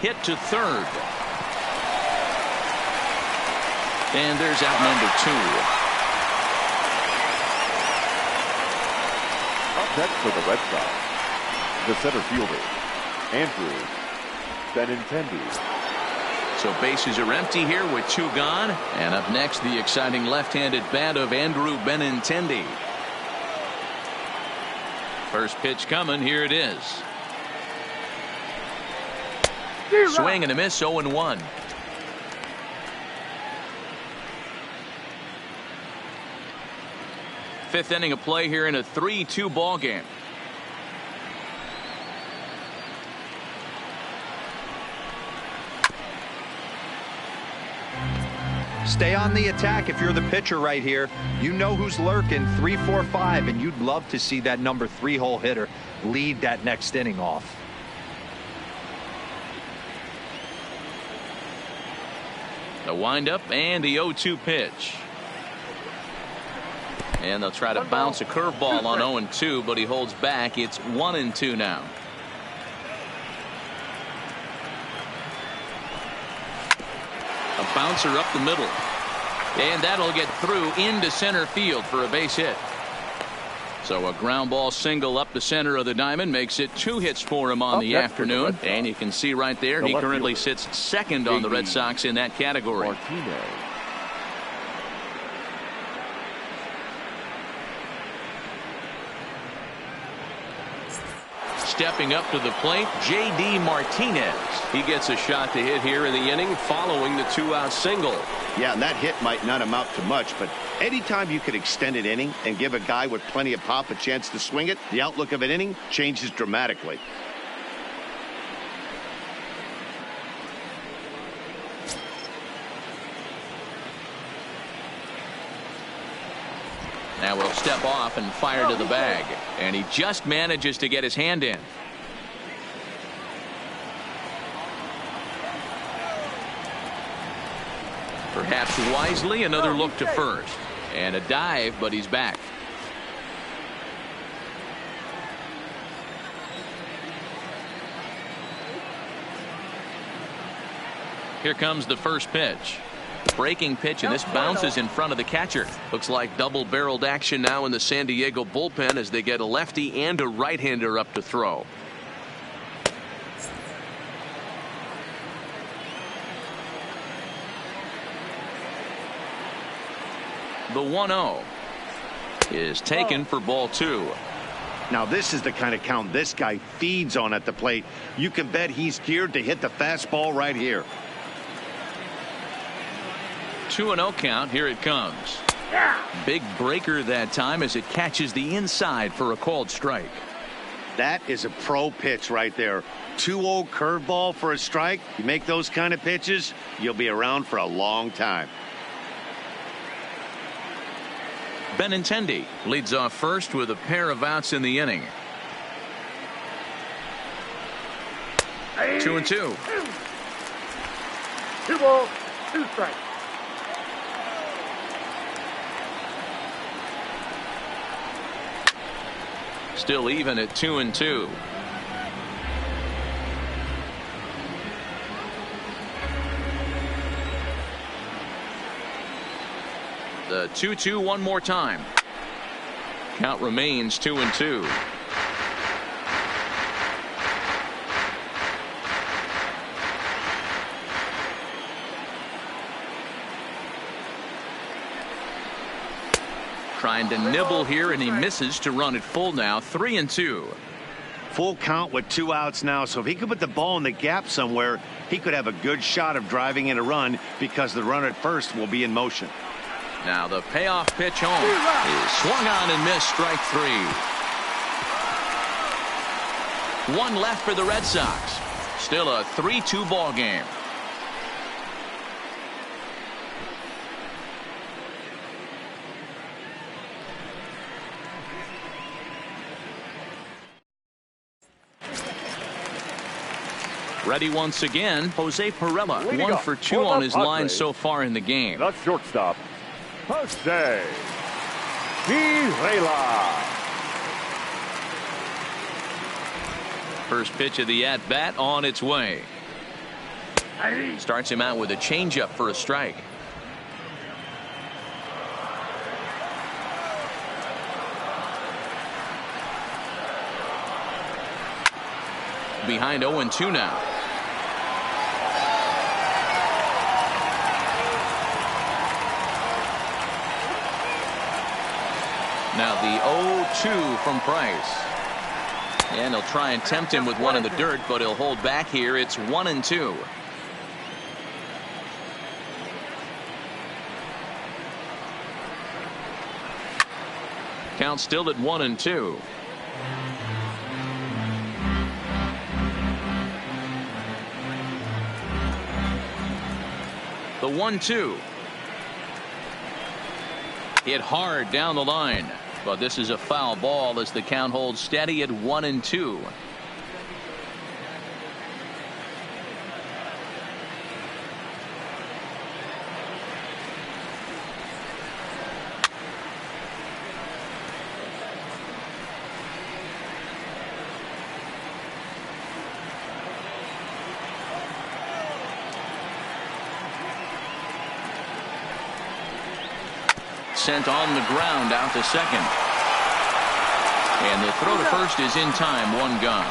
S1: Hit to third. And there's out number 2.
S4: Up next for the Red Sox, the center fielder, Andrew Benintendi.
S1: So bases are empty here with 2 gone. And up next, the exciting left-handed bat of Andrew Benintendi. First pitch coming. Here it is. Swing and a miss, 0-1. Fifth inning of play here in a 3-2 ball game.
S3: Stay on the attack if you're the pitcher right here. You know who's lurking, 3, 4, 5, and you'd love to see that number 3-hole hitter lead that next inning off.
S1: The windup and the 0-2 pitch. And they'll try to bounce a curveball on 0-2, but he holds back. It's 1-2 now. A bouncer up the middle. And that'll get through into center field for a base hit. So a ground ball single up the center of the diamond makes it 2 hits for him on the afternoon. And you can see right there, he currently sits second on the Red Sox in that category.
S4: Martinez.
S1: Stepping up to the plate, J.D. Martinez. He gets a shot to hit here in the inning following the 2-out single.
S2: Yeah, and that hit might not amount to much, but anytime you could extend an inning and give a guy with plenty of pop a chance to swing it, the outlook of an inning changes dramatically.
S1: Now we'll step off and fire to the bag. And he just manages to get his hand in. Perhaps wisely, another look to first. And a dive, but he's back. Here comes the first pitch. Breaking pitch, and this bounces in front of the catcher. Looks like double-barreled action now in the San Diego bullpen as they get a lefty and a right-hander up to throw. The 1-0 is taken for ball 2.
S2: Now this is the kind of count this guy feeds on at the plate. You can bet he's geared to hit the fastball right here.
S1: 2-0 count. Here it comes. Big breaker that time as it catches the inside for a called strike.
S2: That is a pro pitch right there. 2-0 curveball for a strike. You make those kind of pitches, you'll be around for a long time.
S1: Benintendi leads off first with a pair of outs in the inning. 2-2.
S7: 2 balls, 2 strikes.
S1: Still even at 2-2. The 2-2 one more time. Count remains 2-2. Trying to nibble here, and he misses to run it full now. 3-2.
S2: Full count with 2 outs now, so if he could put the ball in the gap somewhere, he could have a good shot of driving in a run because the runner at first will be in motion.
S1: Now the payoff pitch home is swung on and missed, strike 3. One left for the Red Sox. Still a 3-2 ball game. Ready once again, Jose Pirela. 1 for 2 on his line so far in the game.
S4: The shortstop, Jose Pirela.
S1: First pitch of the at-bat on its way. Starts him out with a changeup for a strike. Behind 0-2 now. Now the 0-2 from Price. And he'll try and tempt him with one in the dirt, but he'll hold back here. It's 1-2. Count still at 1-2. The 1-2. Hit hard down the line. But this is a foul ball as the count holds steady at 1-2. Sent on the ground out to second. And the throw to first is in time. One gone.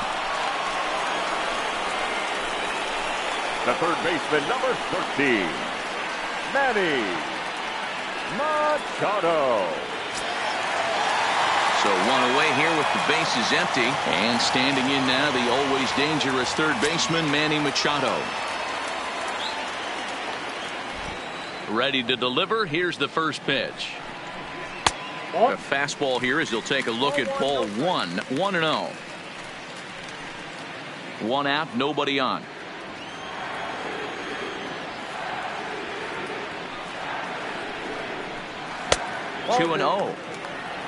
S4: The third baseman, number 13, Manny Machado.
S1: So one away here with the bases empty. And standing in now, the always dangerous third baseman, Manny Machado. Ready to deliver. Here's the first pitch. A fastball here as he'll take a look at ball 1. 1-0. One out, nobody on. 2-0.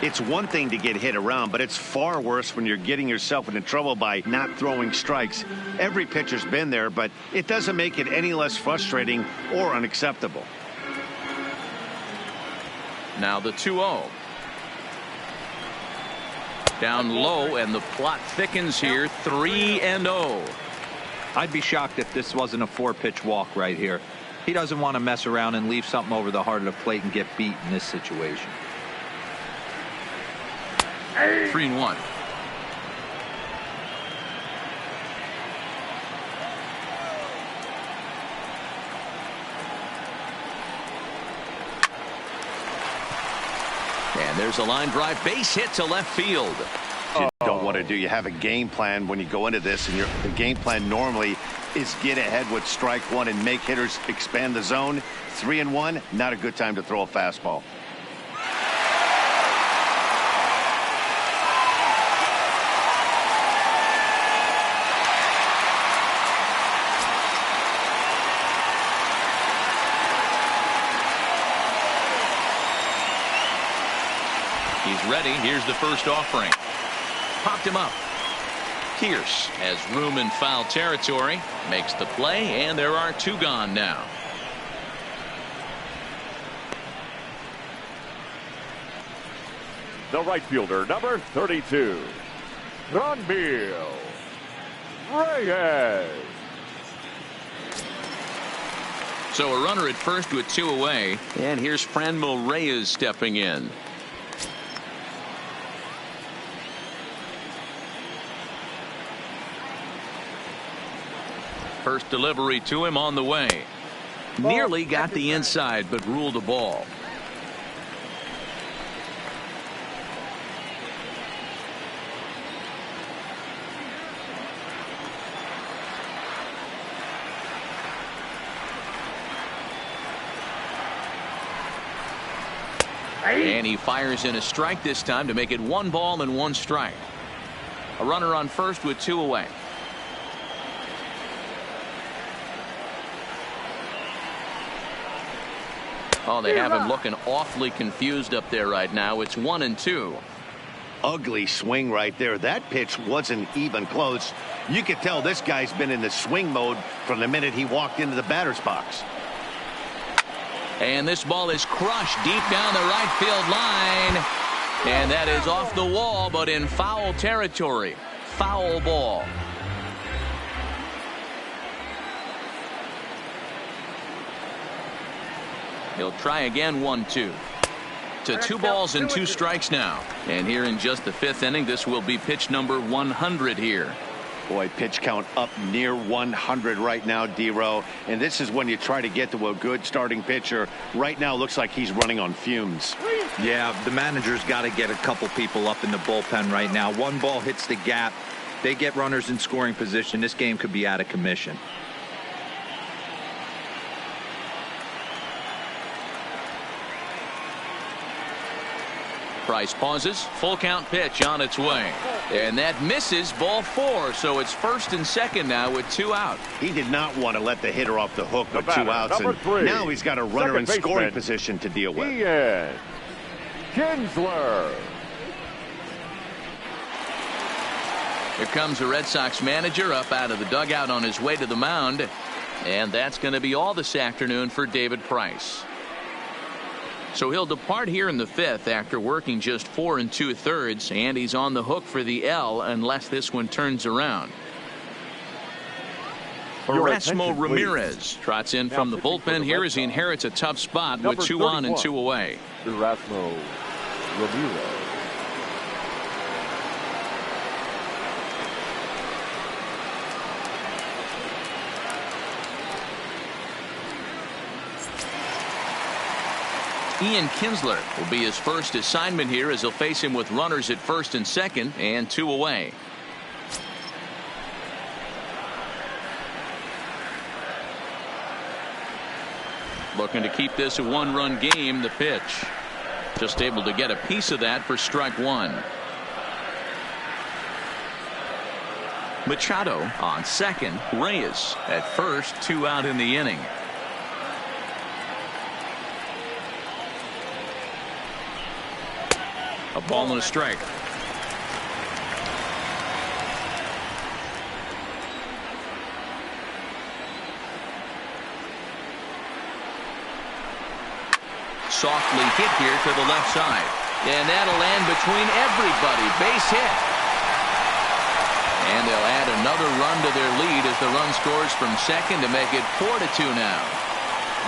S2: It's one thing to get hit around, but it's far worse when you're getting yourself into trouble by not throwing strikes. Every pitcher's been there, but it doesn't make it any less frustrating or unacceptable.
S1: Now the 2-0. Down low, and the plot thickens here. 3-0.
S3: I'd be shocked if this wasn't a 4-pitch walk right here. He doesn't want to mess around and leave something over the heart of the plate and get beat in this situation.
S1: 3-1. And there's a line drive, base hit to left field.
S2: You don't want to do. You have a game plan when you go into this, and the game plan normally is get ahead with strike one and make hitters expand the zone. 3-1, not a good time to throw a fastball.
S1: He's ready. Here's the first offering. Popped him up. Pierce has room in foul territory. Makes the play, and there are 2 gone now.
S4: The right fielder, number 32, Franmil Reyes.
S1: So a runner at first with 2 away. And here's Franmil Reyes stepping in. First delivery to him on the way. Nearly got the inside, but ruled a ball. And he fires in a strike this time to make it 1 ball and 1 strike. A runner on first with 2 away. Oh, they have him looking awfully confused up there right now. It's 1-2.
S2: Ugly swing right there. That pitch wasn't even close. You could tell this guy's been in the swing mode from the minute he walked into the batter's box.
S1: And this ball is crushed deep down the right field line. And that is off the wall, but in foul territory. Foul ball. He'll try again. 1-2. To 2 balls and 2 strikes now. And here in just the 5th inning, this will be pitch number 100 here.
S2: Boy, pitch count up near 100 right now, D-Row. And this is when you try to get to a good starting pitcher. Right now, looks like he's running on fumes.
S3: Yeah, the manager's got to get a couple people up in the bullpen right now. 1 ball hits the gap. They get runners in scoring position. This game could be out of commission.
S1: Price pauses. Full count pitch on its way. And that misses, ball 4. So it's 1st and 2nd now with 2 out.
S2: He did not want to let the hitter off the hook with 2 outs. And now he's got a runner in scoring position to deal with.
S4: Ian Kinsler.
S1: Here comes the Red Sox manager up out of the dugout on his way to the mound. And that's going to be all this afternoon for David Price. So he'll depart here in the 5th after working just 4 2/3, and he's on the hook for the L unless this one turns around. Erasmo Ramirez trots in from the bullpen here as he inherits a tough spot with 2 on and 2 away.
S4: Erasmo Ramirez.
S1: Ian Kinsler will be his first assignment here as he'll face him with runners at 1st and 2nd and 2 away. Looking to keep this a 1-run game. The pitch just able to get a piece of that for strike 1. Machado on second. Reyes at first. 2 out in the inning. A ball and a strike. Softly hit here to the left side. And that'll land between everybody. Base hit. And they'll add another run to their lead as the run scores from second to make it 4-2 now.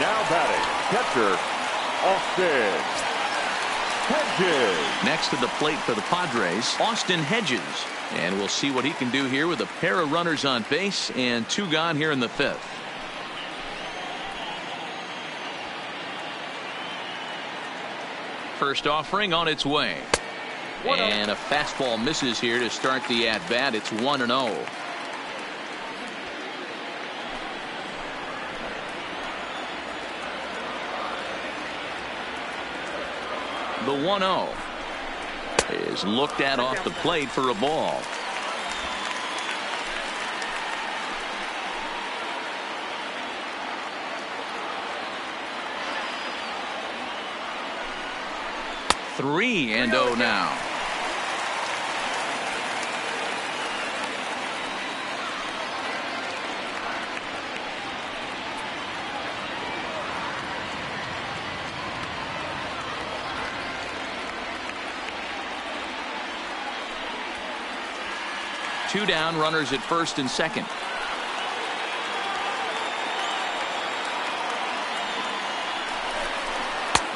S4: Now batting, catcher, Austin Hedges.
S1: Next to the plate for the Padres, Austin Hedges. And we'll see what he can do here with a pair of runners on base and 2 gone here in the 5th. First offering on its way. And a fastball misses here to start the at-bat. It's 1-0. The 1-0 is looked at off the plate for a ball. Three and 0 now. Two down, runners at first and second.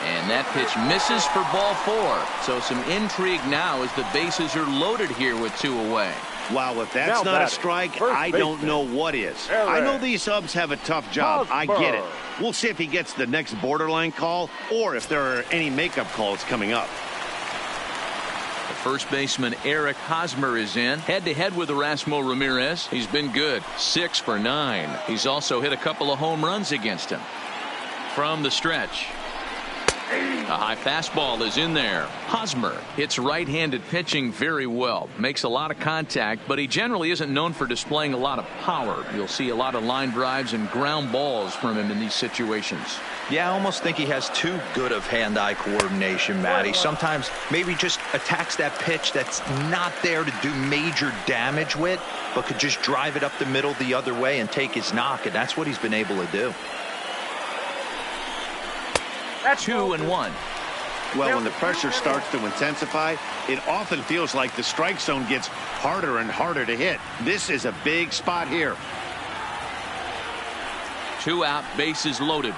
S1: And that pitch misses for ball 4. So some intrigue now as the bases are loaded here with 2 away.
S2: Wow, if that's not a strike, I don't know what is. I know these subs have a tough job. I get it. We'll see if he gets the next borderline call or if there are any makeup calls coming up.
S1: First baseman Eric Hosmer is in head-to-head with Erasmo Ramirez. He's been good, 6 for 9. He's also hit a couple of home runs against him. From the stretch, A high fastball is in there. Hosmer hits right-handed pitching very well. Makes a lot of contact, but he generally isn't known for displaying a lot of power. You'll see a lot of line drives and ground balls from him in these situations.
S3: Yeah, I almost think he has too good of hand-eye coordination, Matty. Sometimes maybe just attacks that pitch that's not there to do major damage with, but could just drive it up the middle the other way and take his knock, and that's what he's been able to do.
S1: 2-1.
S2: Well, when the pressure starts to intensify, it often feels like the strike zone gets harder and harder to hit. This is a big spot here.
S1: 2 out, bases loaded.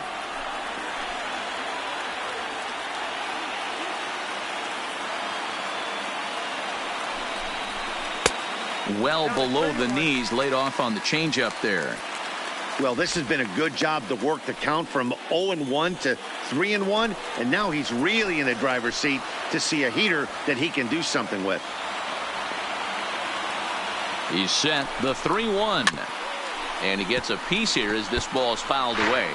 S1: Well below the knees, laid off on the changeup there.
S2: Well, this has been a good job to work the count from 0-1 to 3-1, and now he's really in the driver's seat to see a heater that he can do something with.
S1: He's set the 3-1, and he gets a piece here as this ball is fouled away.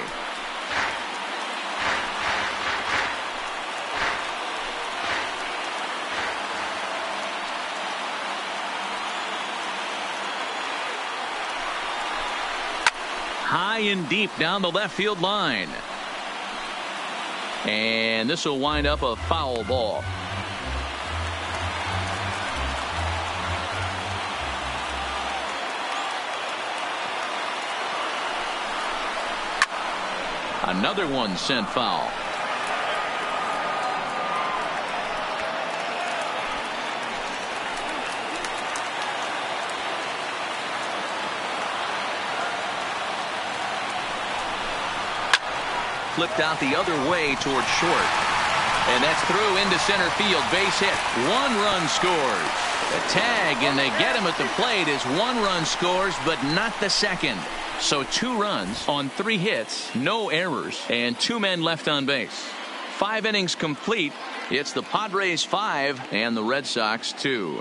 S1: High and deep down the left field line. And this will wind up a foul ball. Another one sent foul. Flipped out the other way towards short. And that's through into center field. Base hit. 1 run scores. A tag, and they get him at the plate as 1 run scores, but not the second. So 2 runs on 3 hits, no errors, and 2 men left on base. 5 innings complete. It's the Padres 5 and the Red Sox 2.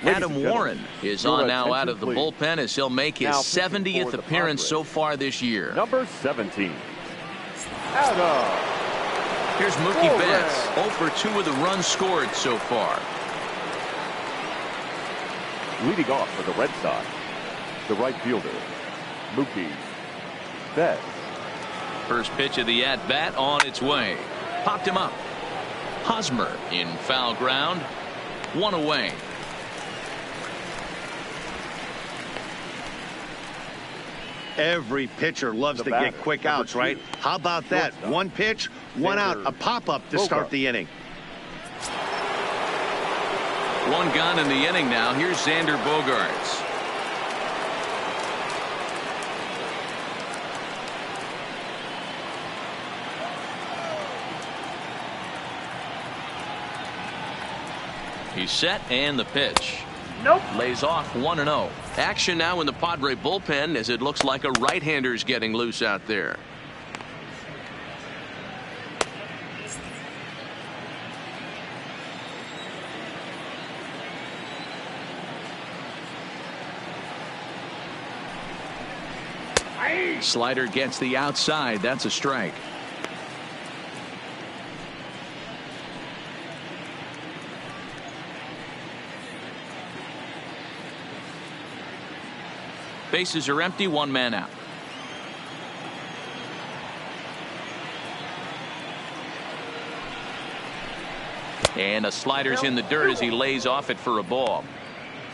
S1: Adam Warren is on now out of the bullpen as he'll make his 70th appearance so far this year.
S4: Number 17. Adam.
S1: Here's Mookie Betts, 0 for 2 with a run scored so far.
S4: Leading off for the Red Sox, the right fielder, Mookie Betts.
S1: First pitch of the at-bat on its way. Popped him up. Hosmer in foul ground. 1 away.
S2: Every pitcher loves to get quick outs, right? How about that? 1 pitch, 1 out, a pop-up to start the inning.
S1: 1 gone in the inning now. Here's Xander Bogaerts. He's set, and the pitch.
S7: Nope.
S1: Lays off 1-0. Action now in the Padre bullpen as it looks like a right-hander's getting loose out there. Slider gets the outside. That's a strike. Bases are empty. 1 man out. And a slider's in the dirt as he lays off it for a ball.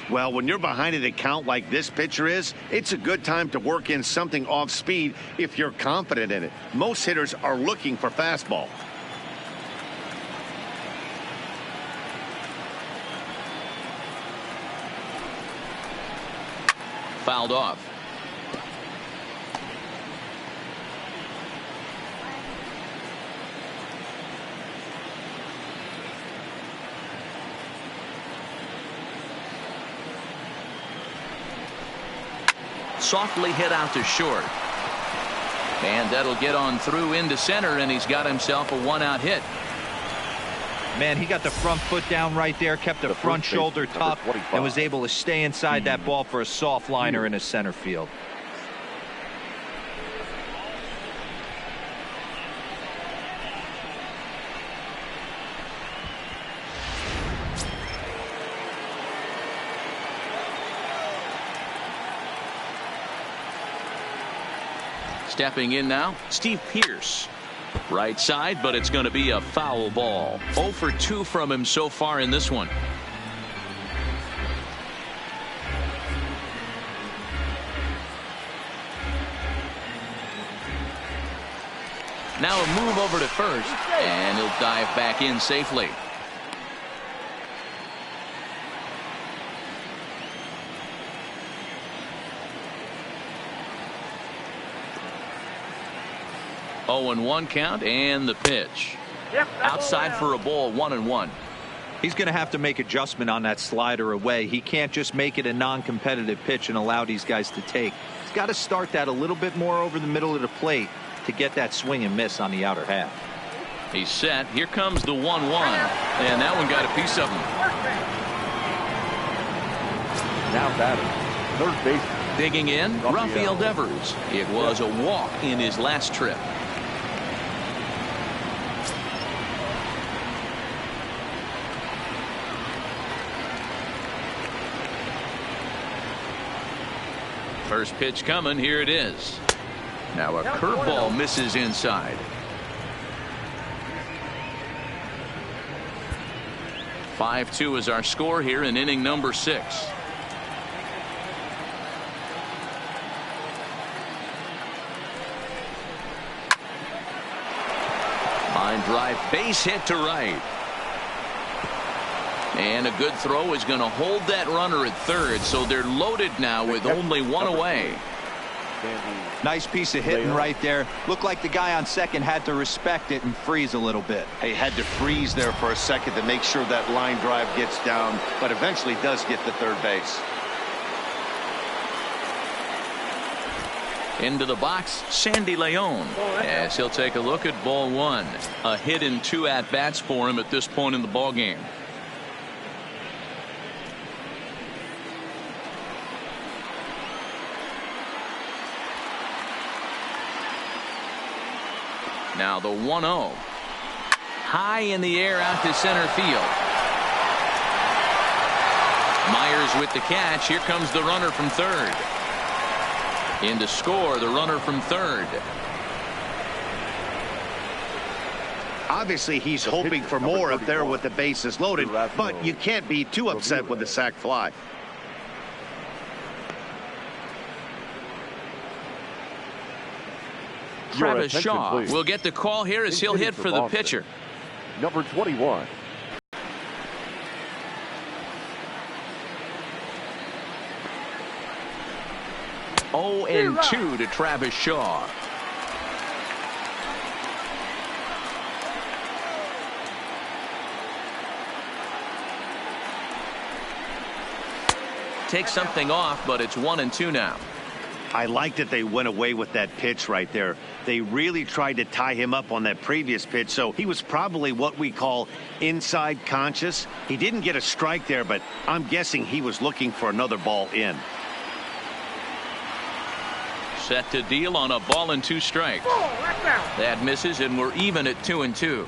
S2: Well, when you're behind an account like this pitcher is, it's a good time to work in something off speed if you're confident in it. Most hitters are looking for fastball.
S1: Fouled off. Softly hit out to short. And that'll get on through into center, and he's got himself a 1-out hit.
S3: Man, he got the front foot down right there, kept the front shoulder tucked, and was able to stay inside that ball for a soft liner in his center field.
S1: Stepping in now, Steve Pearce. Right side, but it's going to be a foul ball. 0 for 2 from him so far in this one. Now a move over to first, and he'll dive back in safely. Oh, and 1 count, and the pitch. Outside for a ball, 1-1.
S3: He's going to have to make adjustment on that slider away. He can't just make it a non-competitive pitch and allow these guys to take. He's got to start that a little bit more over the middle of the plate to get that swing and miss on the outer half.
S1: He's set. Here comes the 1-1. And that one got a piece of him.
S4: Now batting, third baseman.
S1: Digging in, Rafael Devers. It was a walk in his last trip. First pitch coming. Here it is. Now a curveball misses inside. 5-2 is our score here in inning number 6. Line drive, base hit to right. And a good throw is going to hold that runner at third, so they're loaded now with only 1 away.
S3: Nice piece of hitting right there. Looked like the guy on second had to respect it and freeze a little bit.
S2: He had to freeze there for a second to make sure that line drive gets down, but eventually does get to third base.
S1: Into the box, Sandy Leon, as he'll take a look at ball 1. A hit in 2 at-bats for him at this point in the ballgame. Now the 1-0. High in the air out to center field. Myers with the catch. Here comes the runner from third. In to score, the runner from third.
S2: Obviously, he's hoping for more up there with the bases loaded, but you can't be too upset with the sac fly.
S1: Travis Shaw will get the call here as he'll hit for the pitcher.
S4: Number 21.
S1: Oh, and 2 to Travis Shaw. Take something off, but it's 1-2 now.
S2: I like that they went away with that pitch right there. They really tried to tie him up on that previous pitch, so he was probably what we call inside conscious. He didn't get a strike there, but I'm guessing he was looking for another ball in.
S1: Set to deal on a ball and 2 strikes. That misses, and we're even at 2-2.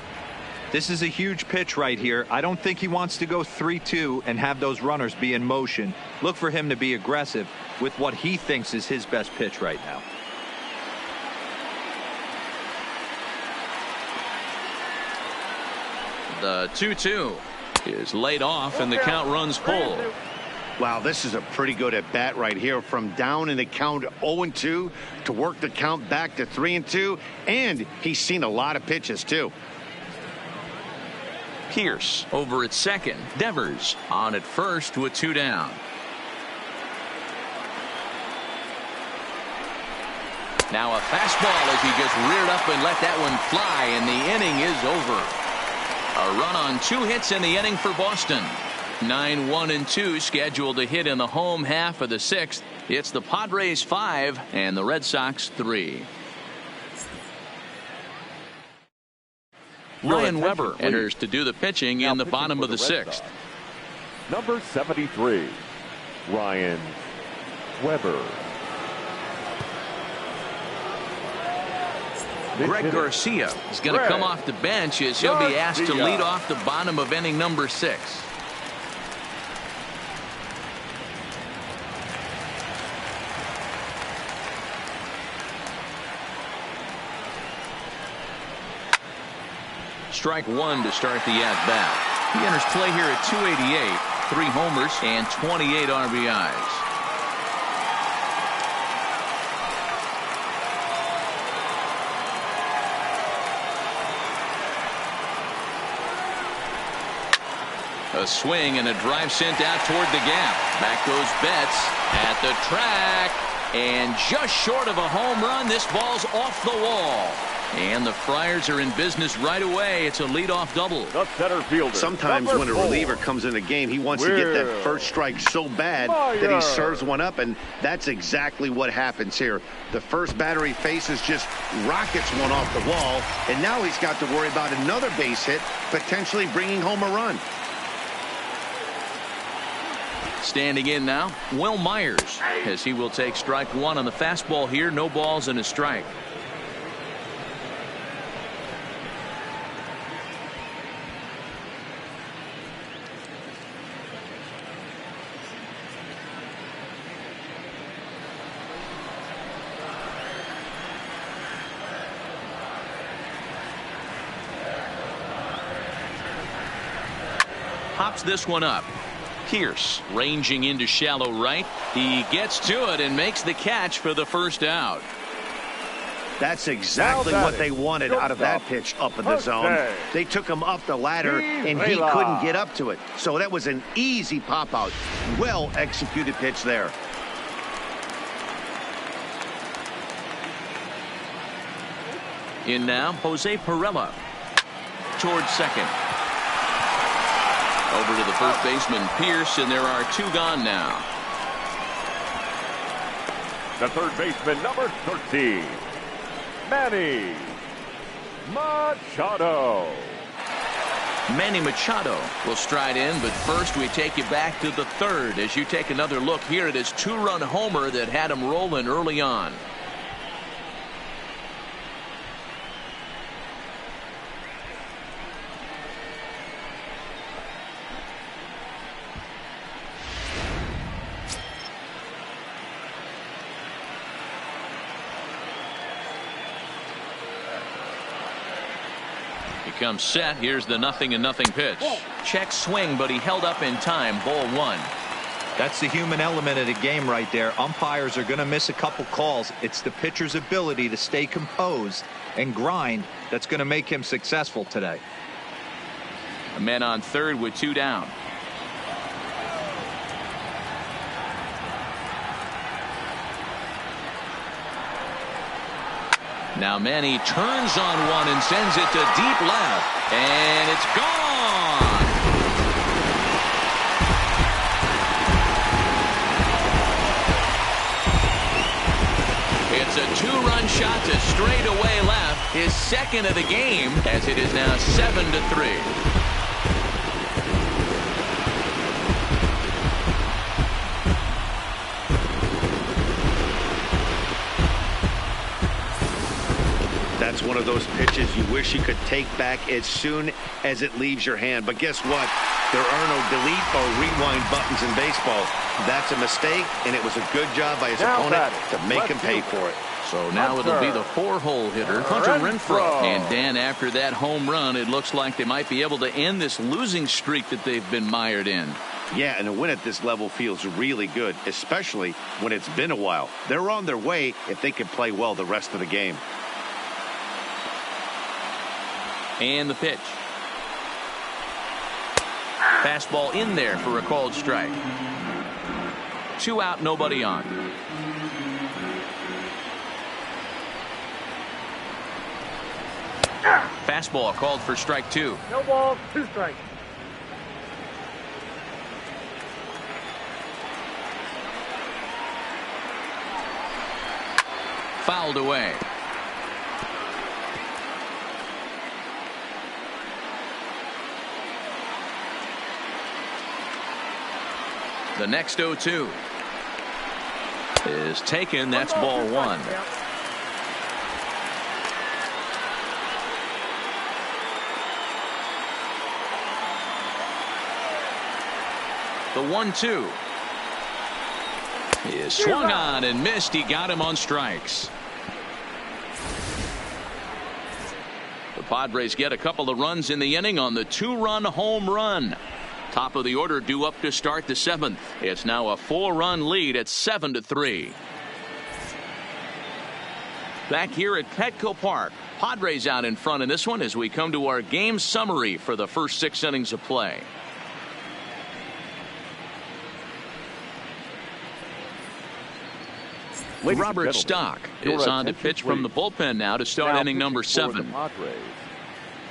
S3: This is a huge pitch right here. I don't think he wants to go 3-2 and have those runners be in motion. Look for him to be aggressive with what he thinks is his best pitch right now.
S1: The 2-2 is laid off, and the count runs full.
S2: Wow, this is a pretty good at bat right here, from down in the count 0-2 to work the count back to 3-2, and he's seen a lot of pitches too.
S1: Pierce over at second. Devers on at first with 2 down. Now a fastball as he just reared up and let that one fly, and the inning is over. A run on 2 hits in the inning for Boston. 9-1-2 scheduled to hit in the home half of the 6th. It's the Padres 5 and the Red Sox 3. Ryan Weber enters to do the pitching in the bottom of the 6th.
S4: Number 73, Ryan Weber.
S1: Greg Garcia is going to come off the bench as he'll be asked to lead off the bottom of inning number 6. Strike one to start the at-bat. He enters play here at 288, 3 homers and 28 RBIs. A swing and a drive sent out toward the gap. Back goes Betts at the track, and just short of a home run. This ball's off the wall. And the Friars are in business right away. It's a leadoff double.
S4: The center fielder.
S2: Sometimes when a reliever comes in the game, he wants to get that first strike so bad that he serves one up, and that's exactly what happens here. The first batter he faces just rockets one off the wall, and now he's got to worry about another base hit, potentially bringing home a run.
S1: Standing in now, Will Myers, as he will take strike one on the fastball here. No balls and a strike. Pops this one up. Pierce ranging into shallow right. He gets to it and makes the catch for the first out.
S2: That's exactly what they wanted out of that pitch up in the zone. They took him up the ladder, and he couldn't get up to it. So that was an easy pop-out. Well-executed pitch there.
S1: In now, Jose Pirela towards second. Over to the first baseman, Pierce, and there are 2 gone now.
S4: The third baseman, number 13, Manny Machado.
S1: Manny Machado will stride in, but first we take you back to the third as you take another look here at his 2-run homer that had him rolling early on. Comes set. Here's the 0-0 pitch. Check swing, but he held up in time. Ball 1.
S3: That's the human element of the game right there. Umpires are going to miss a couple calls. It's the pitcher's ability to stay composed and grind that's going to make him successful today.
S1: A man on third with 2 down. Now Manny turns on one and sends it to deep left, and it's gone. It's a 2-run shot to straightaway left, his second of the game, as it is now 7-3.
S2: That's one of those pitches you wish you could take back as soon as it leaves your hand. But guess what? There are no delete or rewind buttons in baseball. That's a mistake, and it was a good job by his opponent to make him pay for it.
S1: So now it'll be the 4-hole hitter, Hunter Renfroe. And Dan, after that home run, it looks like they might be able to end this losing streak that they've been mired in.
S2: Yeah, and a win at this level feels really good, especially when it's been a while. They're on their way if they can play well the rest of the game.
S1: And the pitch. Fastball in there for a called strike. 2 out, nobody on. Fastball called for strike 2.
S7: No ball, 2 strikes.
S1: Fouled away. The next 0-2 is taken. That's ball 1. The 1-2 is swung on and missed. He got him on strikes. The Padres get a couple of runs in the inning on the 2-run home run. Top of the order due up to start the 7th. It's now a 4-run lead at 7-3. Back here at Petco Park, Padres out in front in this one as we come to our game summary for the first 6 innings of play. Robert Stock is on to pitch from the bullpen now to start inning number 7.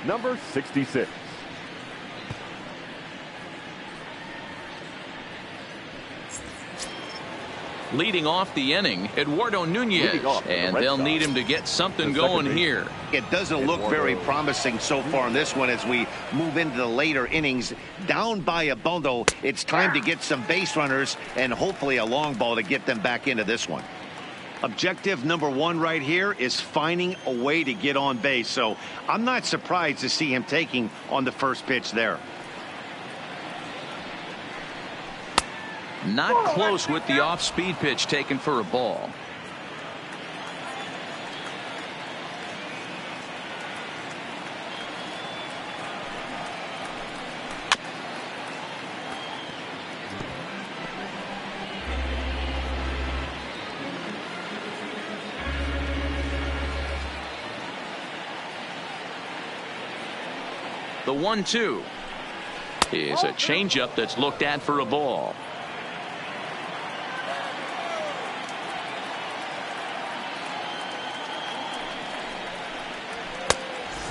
S4: Number 66.
S1: Leading off the inning, Eduardo Nunez, and they'll need him to get something going here.
S2: It doesn't look very promising so far in this one as we move into the later innings. Down by a bundle, it's time to get some base runners and hopefully a long ball to get them back into this one. Objective number 1 right here is finding a way to get on base. So I'm not surprised to see him taking on the first pitch there.
S1: Not close with the off-speed pitch taken for a ball. The 1-2 is a changeup that's looked at for a ball.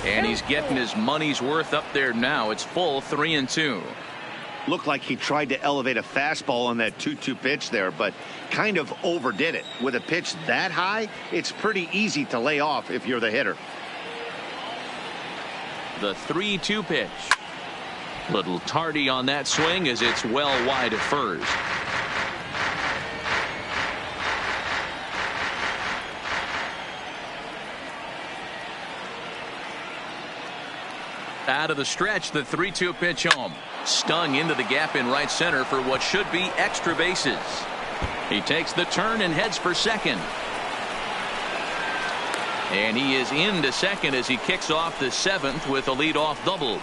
S1: And he's getting his money's worth up there now. It's full 3-2.
S2: Looked like he tried to elevate a fastball on that 2-2 pitch there, but kind of overdid it. With a pitch that high, it's pretty easy to lay off if you're the hitter.
S1: The 3-2 pitch. Little tardy on that swing as it's well wide at first. Out of the stretch, the 3-2 pitch home. Stung into the gap in right center for what should be extra bases. He takes the turn and heads for second. And he is into second as he kicks off the 7th with a leadoff double.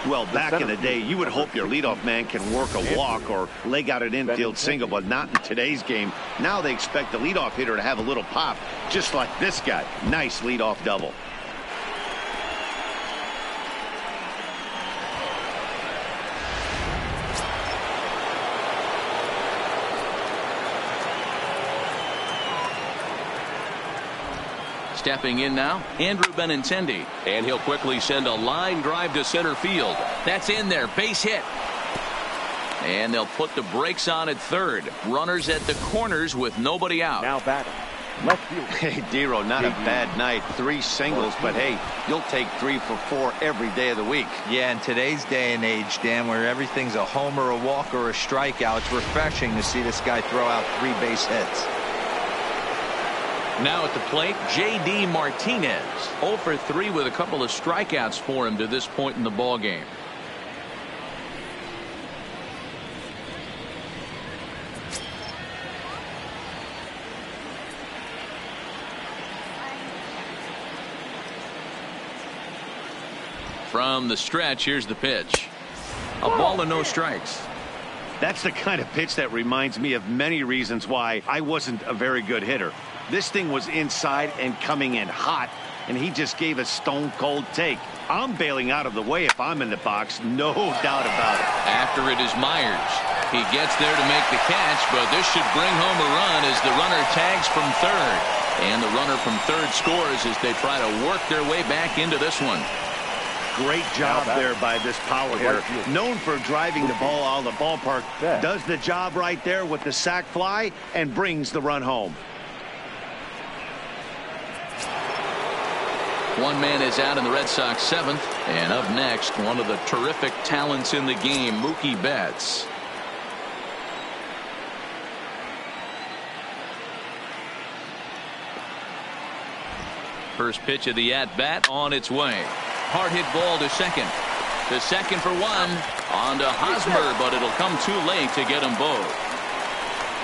S2: Well, back in the day, you would hope your leadoff man can work a walk or leg out an infield single, but not in today's game. Now they expect the leadoff hitter to have a little pop, just like this guy. Nice leadoff double.
S1: Stepping in now, Andrew Benintendi, and he'll quickly send a line drive to center field. That's in there, base hit. And they'll put the brakes on at third. Runners at the corners with nobody out.
S4: Now batting, left field.
S2: Hey, Dero, not a bad night. 3 singles, but hey, you'll take 3 for 4 every day of the week.
S3: Yeah, in today's day and age, Dan, where everything's a homer, a walk, or a strikeout, it's refreshing to see this guy throw out 3 base hits.
S1: Now at the plate, J.D. Martinez. 0 for 3 with a couple of strikeouts for him to this point in the ball game. From the stretch, here's the pitch. A ball and no strikes.
S2: That's the kind of pitch that reminds me of many reasons why I wasn't a very good hitter. This thing was inside and coming in hot, and he just gave a stone-cold take. I'm bailing out of the way if I'm in the box, no doubt about it.
S1: After it is Myers. He gets there to make the catch, but this should bring home a run as the runner tags from third. And the runner from third scores as they try to work their way back into this one.
S2: Great job there by this power hitter. Known for driving the ball out of the ballpark. Does the job right there with the sac fly and brings the run home.
S1: One man is out in the Red Sox 7th. And up next, one of the terrific talents in the game, Mookie Betts. First pitch of the at-bat on its way. Hard hit ball to second. To second for 1. On to Hosmer, but it'll come too late to get them both.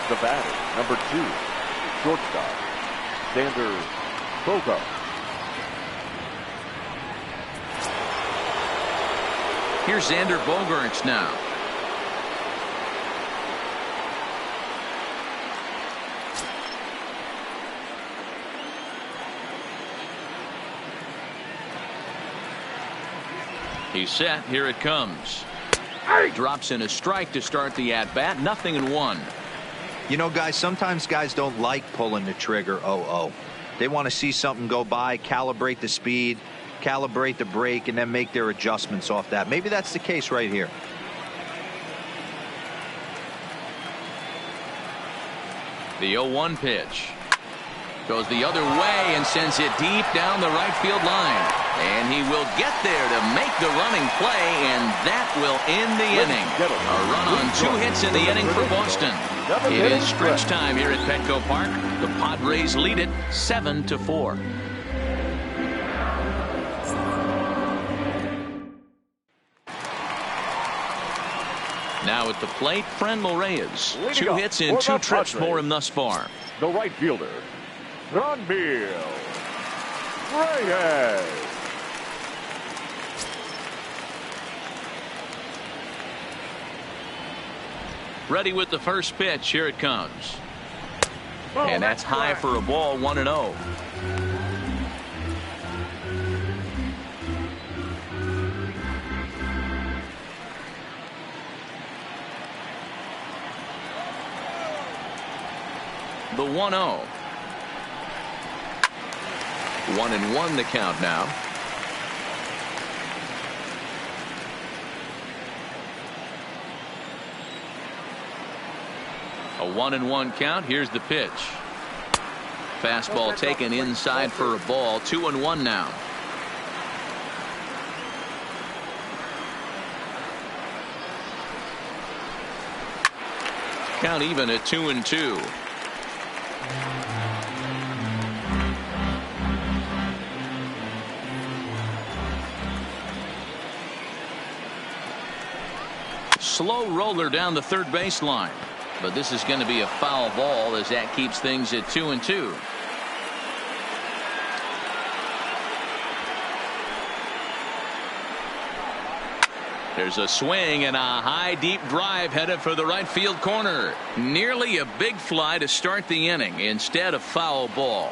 S4: The batter, number 2, shortstop, Xander Bogaerts.
S1: Here's Xander Bogaerts now. He's set. Here it comes. Drops in a strike to start the at-bat. 0-1.
S3: You know, guys, sometimes guys don't like pulling the trigger 0-0. They want to see something go by, calibrate the speed, calibrate the brake, and then make their adjustments off that. Maybe that's the case right here.
S1: The 0-1 pitch. Goes the other way and sends it deep down the right field line. And he will get there to make the running play, and that will end the inning. A run on 2 hits in the inning for Boston. It is stretch time here at Petco Park. The Padres lead it 7-4. Now at the plate, Franmil Reyes. 2 hits in 2 trips for him thus far.
S4: The right fielder, Franmil Reyes.
S1: Ready with the first pitch. Here it comes. And that's high for a ball. 1-0. The 1-0. 1-1 the count now. A 1-1 count. Here's the pitch. Fastball taken inside for a ball. 2-1 now. Count even at 2-2. Slow roller down the third baseline. But this is going to be a foul ball as that keeps things at 2-2. There's a swing and a high deep drive headed for the right field corner. Nearly a big fly to start the inning. Instead a foul ball.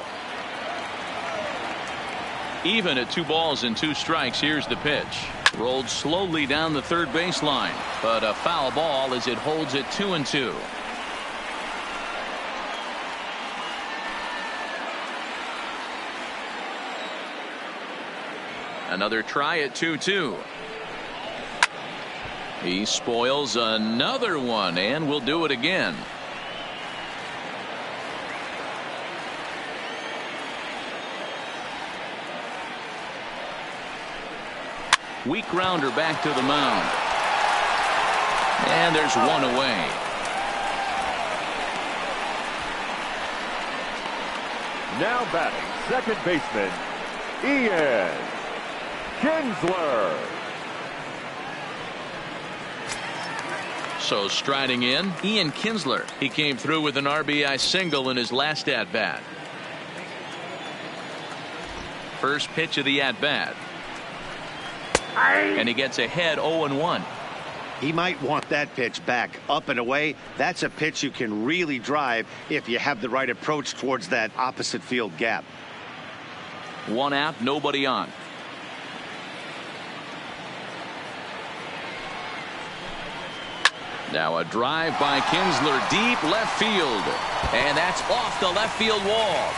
S1: Even at 2 balls and 2 strikes. Here's the pitch. Rolled slowly down the third baseline, but a foul ball as it holds it 2-2. Another try at 2-2. He spoils another one and will do it again. Weak grounder back to the mound. And there's one away.
S4: Now batting, second baseman, Ian Kinsler.
S1: So striding in, Ian Kinsler. He came through with an RBI single in his last at-bat. First pitch of the at-bat. And he gets ahead 0-1.
S2: He might want that pitch back up and away. That's a pitch you can really drive if you have the right approach towards that opposite field gap.
S1: 1 out, nobody on. Now a drive by Kinsler deep left field. And that's off the left field wall.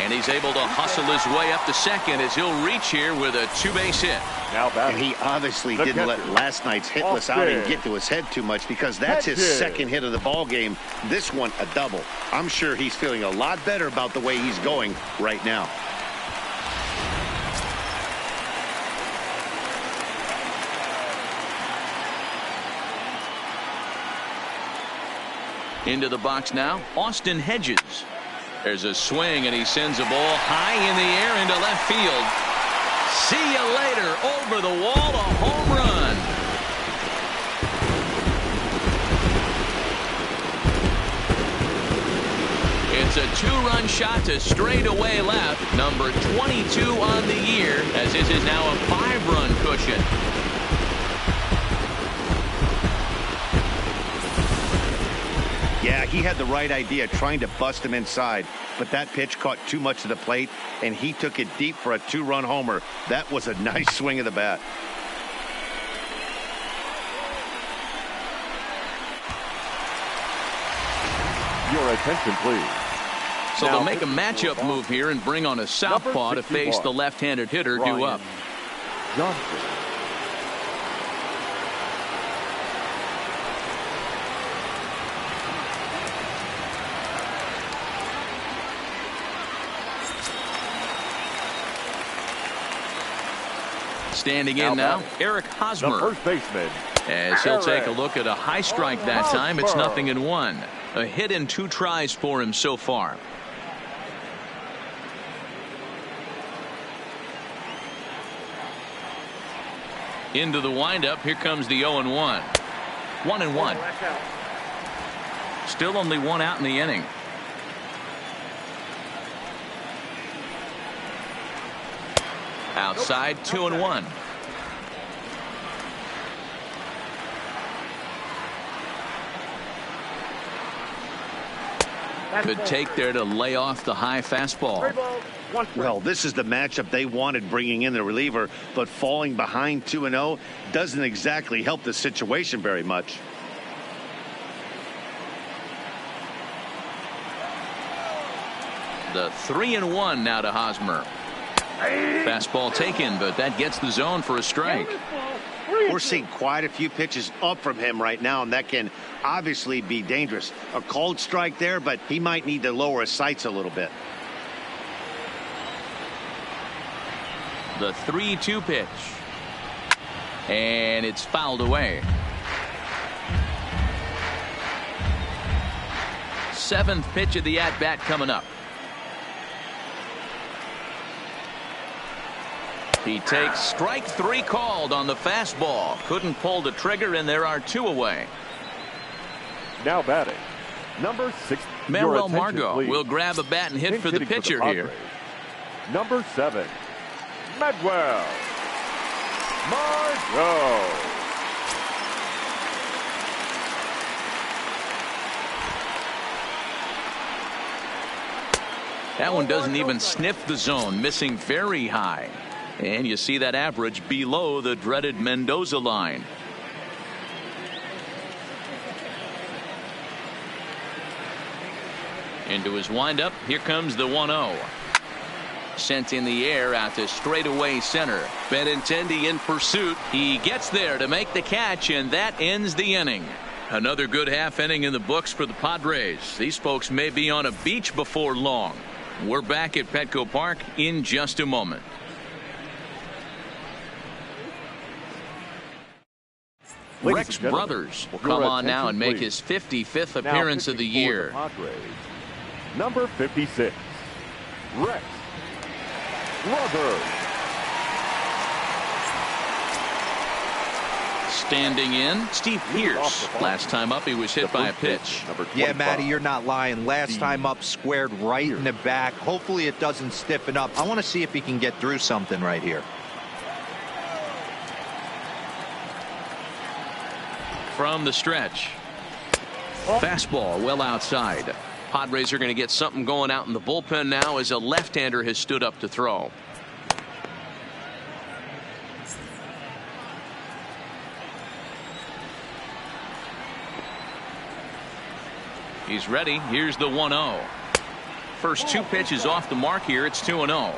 S1: And he's able to hustle his way up to second as he'll reach here with a 2-base hit.
S4: Now
S2: and he obviously didn't let last night's hitless outing get to his head too much, because that's his second hit of the ball game. This one a double. I'm sure he's feeling a lot better about the way he's going right now.
S1: Into the box now, Austin Hedges. There's a swing and he sends a ball high in the air into left field. See you later. Over the wall, a home run. It It's a two-run shot to straightaway left. Number 22 on the year, as this is now a 5-run cushion.
S2: Yeah, he had the right idea, trying to bust him inside. But that pitch caught too much of the plate, and he took it deep for a 2-run homer. That was a nice swing of the bat.
S4: Your attention, please.
S1: So
S4: Now,
S1: they'll make a matchup move here and bring on a southpaw to face the left-handed hitter due up.
S4: Johnson.
S1: Standing in now, Eric Hosmer.
S4: The first baseman.
S1: As he'll take a look at a high strike that time. It's 0-1. A hit in 2 tries for him so far. Into the windup. Here comes the 0-1. 1-1. Still only 1 out in the inning. Outside, 2-1. Good take there to lay off the high fastball.
S2: Well, this is the matchup they wanted, bringing in the reliever, but falling behind 2-0 doesn't exactly help the situation very much.
S1: The 3-1 now to Hosmer. Fastball taken, but that gets the zone for a strike.
S2: We're seeing quite a few pitches up from him right now, and that can obviously be dangerous. A cold strike there, but he might need to lower his sights a little bit.
S1: The 3-2 pitch. And it's fouled away. 7th pitch of the at-bat coming up. He takes strike 3 called on the fastball. Couldn't pull the trigger, and there are 2 away.
S4: Now batting, number 6.
S1: Manuel Margot will grab a bat and hit for the pitcher here.
S4: Number 7, Manuel Margot.
S1: That one doesn't even sniff the zone, missing very high. And you see that average below the dreaded Mendoza line. Into his windup. Here comes the 1-0. Sent in the air out to straightaway center. Benintendi in pursuit. He gets there to make the catch, and that ends the inning. Another good half inning in the books for the Padres. These folks may be on a beach before long. We're back at Petco Park in just a moment. Rex Brothers will come on now and make his 55th appearance of the year.
S4: Number 56, Rex Brothers.
S1: Standing in, Steve Pierce. Last time up, he was hit by a pitch.
S3: Yeah, Matty, you're not lying. Last time up, squared right in the back. Hopefully it doesn't stiffen up. I want to see if he can get through something right here.
S1: From the stretch. Fastball well outside. Padres are going to get something going out in the bullpen now as a left-hander has stood up to throw. He's ready. Here's the 1-0. First 2 pitches off the mark here. It's 2-0.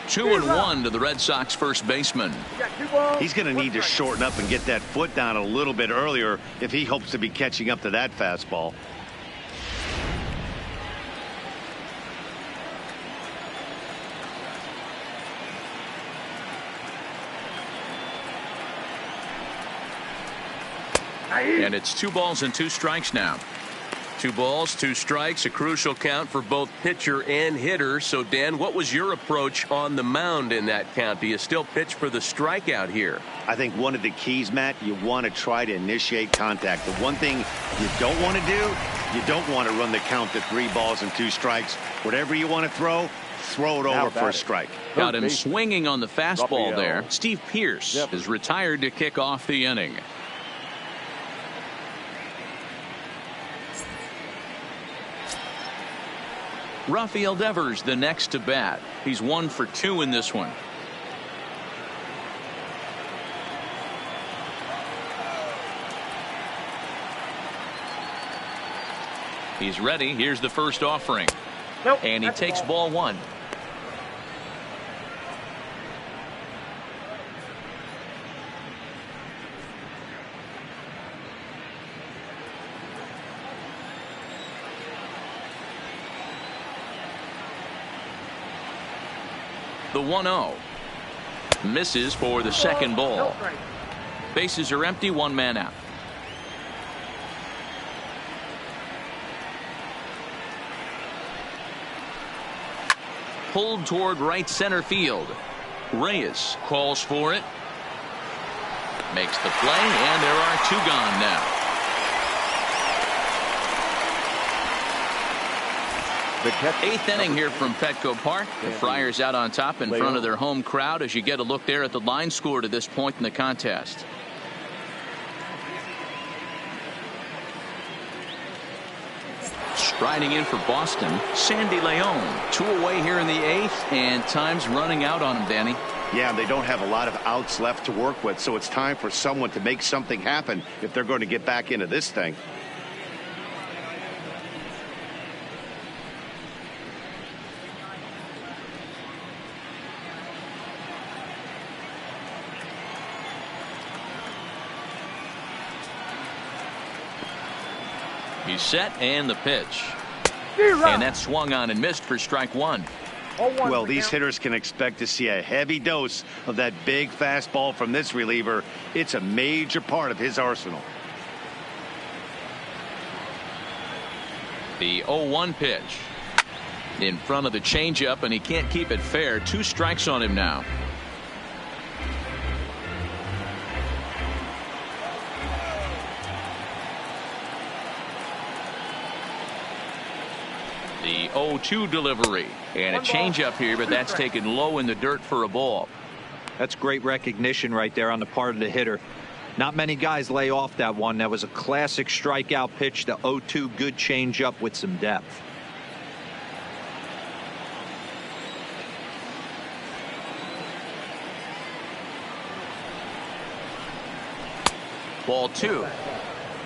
S1: Two and 1 to the Red Sox first baseman.
S2: He's going to need to shorten up and get that foot down a little bit earlier if he hopes to be catching up to that fastball.
S1: And it's 2 balls and 2 strikes now. 2 balls, 2 strikes, a crucial count for both pitcher and hitter. So, Dan, what was your approach on the mound in that count? Do you still pitch for the strikeout here?
S2: I think one of the keys, Matt, you want to try to initiate contact. The one thing you don't want to do, you don't want to run the count to 3 balls and 2 strikes. Whatever you want to throw it over for a strike.
S1: Got him swinging on the fastball there. Steve Pearce is retired to kick off the inning. Rafael Devers the next to bat. He's 1 for 2 in this one. He's ready. Here's the first offering.
S7: Nope,
S1: and he takes ball 1. The 1-0 misses for the second ball. Bases are empty, 1 man out. Pulled toward right center field. Reyes calls for it. Makes the play, and there are 2 gone now.
S4: The
S1: 8th inning here from Petco Park. The Friars out on top in front of their home crowd as you get a look there at the line score to this point in the contest. Striding in for Boston, Sandy Leon. 2 away here in the 8th, and time's running out on him, Danny.
S2: Yeah, they don't have a lot of outs left to work with, so it's time for someone to make something happen if they're going to get back into this thing.
S1: He's set, and the pitch. And that swung on and missed for strike 1.
S2: Well, these hitters can expect to see a heavy dose of that big fastball from this reliever. It's a major part of his arsenal.
S1: The 0-1 pitch. In front of the changeup, and he can't keep it fair. 2 strikes on him now. The 0-2 delivery, and a changeup here, but that's taken low in the dirt for a ball.
S3: That's great recognition right there on the part of the hitter. Not many guys lay off that one. That was a classic strikeout pitch. The 0-2 good changeup with some depth.
S1: Ball 2.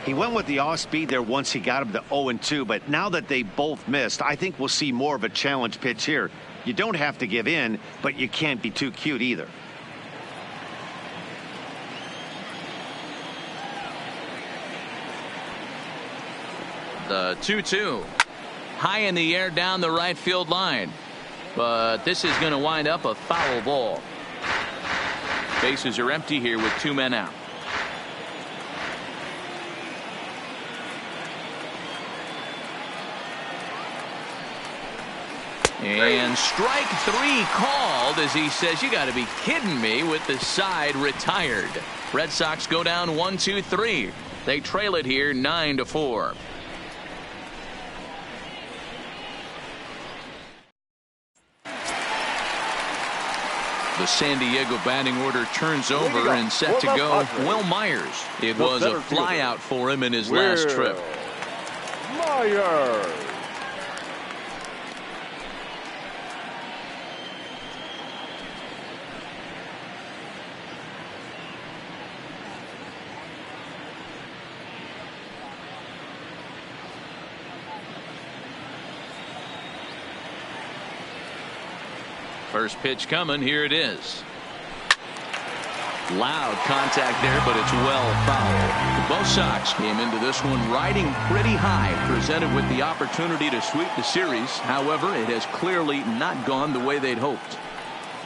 S2: He went with the off speed there once he got him to 0-2, but now that they both missed, I think we'll see more of a challenge pitch here. You don't have to give in, but you can't be too cute either.
S1: The 2-2. High in the air down the right field line. But this is going to wind up a foul ball. Bases are empty here with 2 men out. And strike 3 called as he says, you got to be kidding me, with the side retired. Red Sox go down 1-2-3. They trail it here 9-4. The San Diego batting order turns over and set to go. Will Myers. It was a flyout for him in his last trip.
S4: Myers.
S1: First pitch coming. Here it is. Loud contact there, but it's well fouled. Both Sox came into this one riding pretty high, presented with the opportunity to sweep the series. However, it has clearly not gone the way they'd hoped.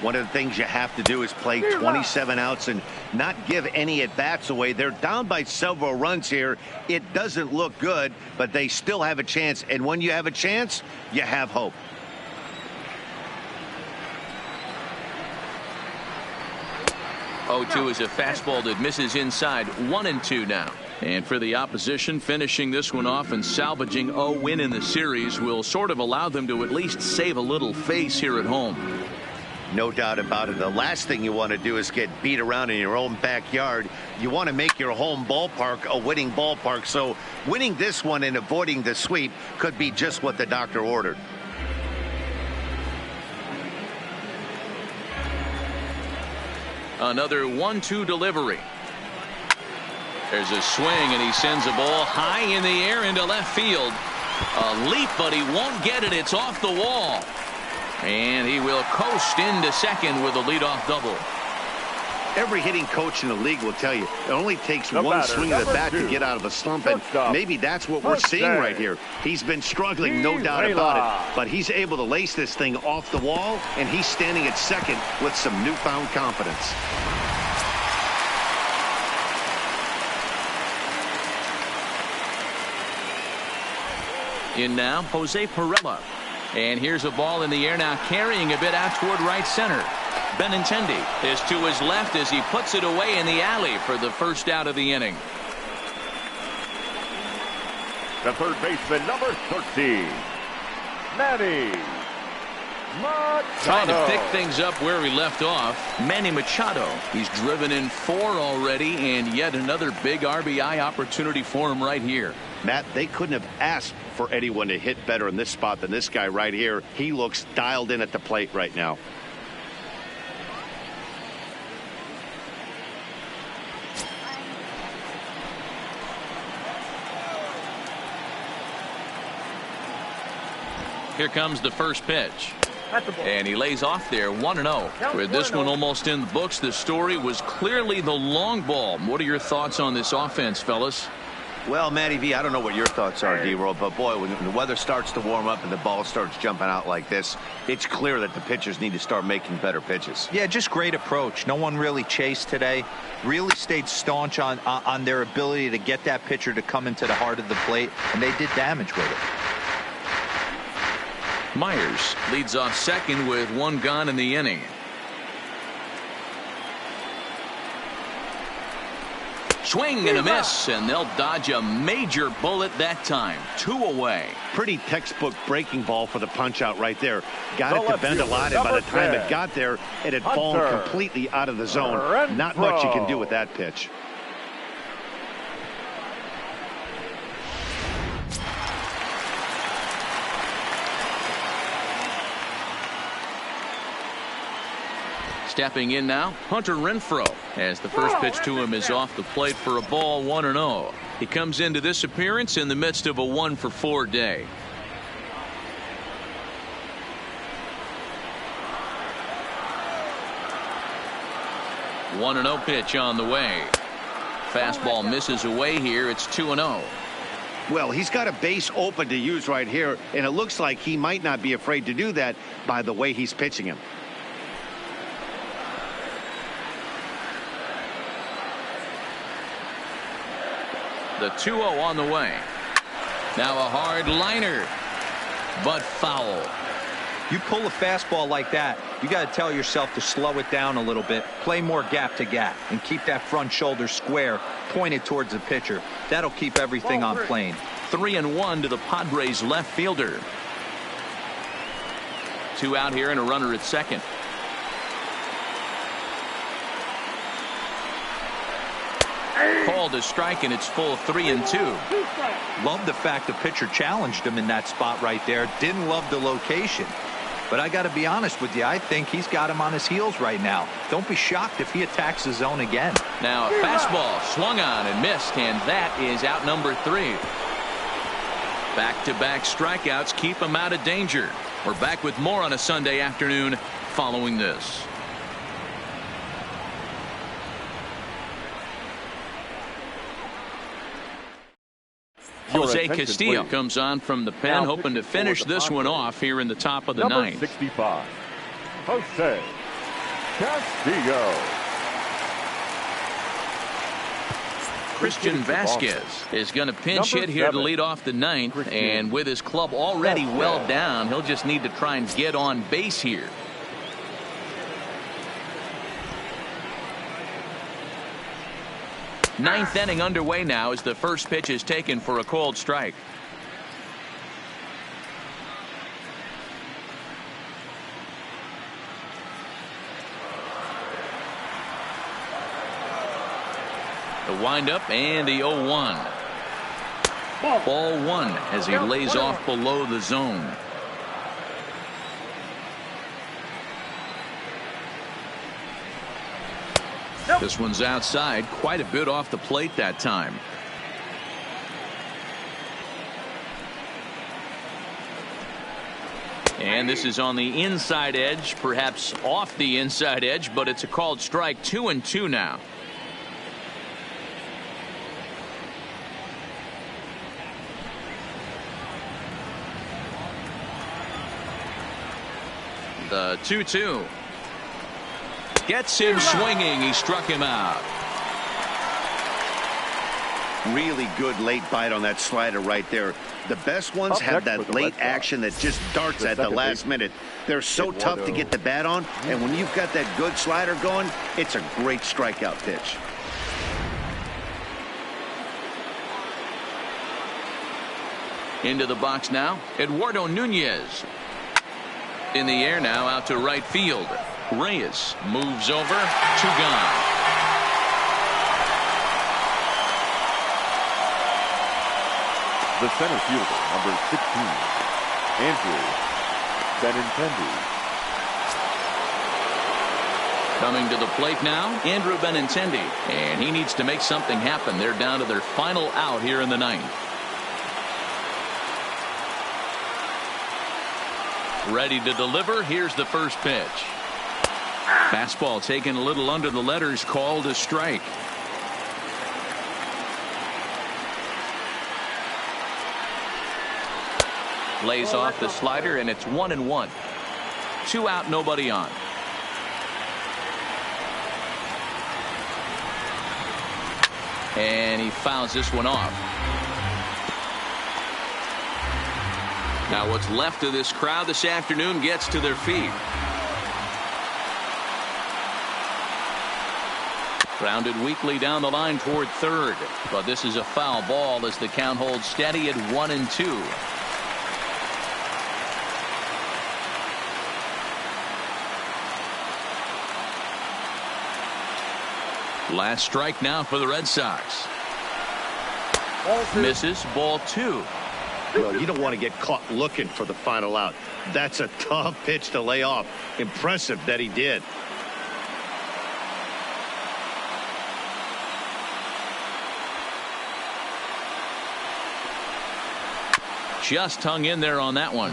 S2: One of the things you have to do is play 27 outs and not give any at-bats away. They're down by several runs here. It doesn't look good, but they still have a chance. And when you have a chance, you have hope.
S1: Oh, 2 is a fastball that misses inside. 1-2 now. And for the opposition, finishing this one off and salvaging a win in the series will sort of allow them to at least save a little face here at home.
S2: No doubt about it. The last thing you want to do is get beat around in your own backyard. You want to make your home ballpark a winning ballpark. So winning this one and avoiding the sweep could be just what the doctor ordered.
S1: Another 1-2 delivery. There's a swing, and he sends a ball high in the air into left field. A leap, but he won't get it. It's off the wall. And he will coast into second with a leadoff double.
S2: Every hitting coach in the league will tell you it only takes one swing of the bat to get out of a slump, and maybe that's what we're seeing right here. He's been struggling, no doubt about it, but he's able to lace this thing off the wall, and he's standing at second with some newfound confidence.
S1: In now, Jose Pirela. And here's a ball in the air now, carrying a bit out toward right center. Benintendi is to his left as he puts it away in the alley for the first out of the inning.
S4: The third baseman, number 13, Manny Machado.
S1: Trying to pick things up where he left off. Manny Machado. He's driven in 4 already, and yet another big RBI opportunity for him right here.
S2: Matt, they couldn't have asked for anyone to hit better in this spot than this guy right here. He looks dialed in at the plate right now.
S1: Here comes the first pitch. And he lays off there 1-0. With this one almost in the books, the story was clearly the long ball. What are your thoughts on this offense, fellas?
S2: Well, Matty V, I don't know what your thoughts are, D-Roll, but boy, when the weather starts to warm up and the ball starts jumping out like this, it's clear that the pitchers need to start making better pitches.
S3: Yeah, just great approach. No one really chased today. Really stayed staunch on their ability to get that pitcher to come into the heart of the plate, and they did damage with it.
S1: Myers leads off second with 1 gone in the inning. Swing and a miss, and they'll dodge a major bullet that time. 2 away.
S2: Pretty textbook breaking ball for the punch out right there. Got it to bend a lot, and by the time it got there, it had fallen completely out of the zone. Not much you can do with that pitch.
S1: Stepping in now, Hunter Renfroe, as the first pitch to him is off the plate for a ball, 1-0. He comes into this appearance in the midst of a 1-for-4 day. The 1-0 pitch on the way. Fastball misses away here. It's 2-0.
S2: Well, he's got a base open to use right here, and it looks like he might not be afraid to do that by the way he's pitching him.
S1: The 2-0 on the way. Now a hard liner, but foul.
S3: You pull a fastball like that, you got to tell yourself to slow it down a little bit, play more gap to gap, and keep that front shoulder square, pointed towards the pitcher. That'll keep everything on plane.
S1: 3-1 to the Padres left fielder. 2 out here and a runner at second. Called a strike, and it's full 3-2.
S3: Love the fact the pitcher challenged him in that spot right there. Didn't love the location. But I got to be honest with you, I think he's got him on his heels right now. Don't be shocked if he attacks the zone again.
S1: Now a fastball swung on and missed, and that is out number 3. Back-to-back strikeouts keep him out of danger. We're back with more on a Sunday afternoon following this. Jose Castillo comes on from the pen, hoping to finish this one off here in the top of the ninth.
S4: 65, Jose Castillo.
S1: Christian Vasquez is going to pinch hit here to lead off the ninth, and with his club already well down, he'll just need to try and get on base here. Ninth inning underway now as the first pitch is taken for a called strike. The windup and the 0-1. Ball one as he lays off below the zone. This one's outside, quite a bit off the plate that time. And this is on the inside edge, perhaps off the inside edge, but it's a called strike. 2-2 now. The 2-2. Gets him swinging. He struck him out.
S2: Really good late bite on that slider right there. The best ones have that late action that just darts at the last minute. They're so tough to get the bat on, and when you've got that good slider going, it's a great strikeout pitch.
S1: Into the box now, Eduardo Nunez. In the air now, out to right field. Reyes moves over, 2 gone.
S4: The center fielder, number 16, Andrew Benintendi.
S1: Coming to the plate now, Andrew Benintendi, and he needs to make something happen. They're down to their final out here in the ninth. Ready to deliver. Here's the first pitch. Fastball taken a little under the letters, called a strike. Lays off the slider, and it's 1-1. 2 out, nobody on. And he fouls this one off. Now what's left of this crowd this afternoon gets to their feet. Grounded weakly down the line toward third, but this is a foul ball as the count holds steady at 1-2. Last strike now for the Red Sox. Misses, ball 2.
S2: Well, you don't want to get caught looking for the final out. That's a tough pitch to lay off. Impressive that he did.
S1: Just hung in there on that one.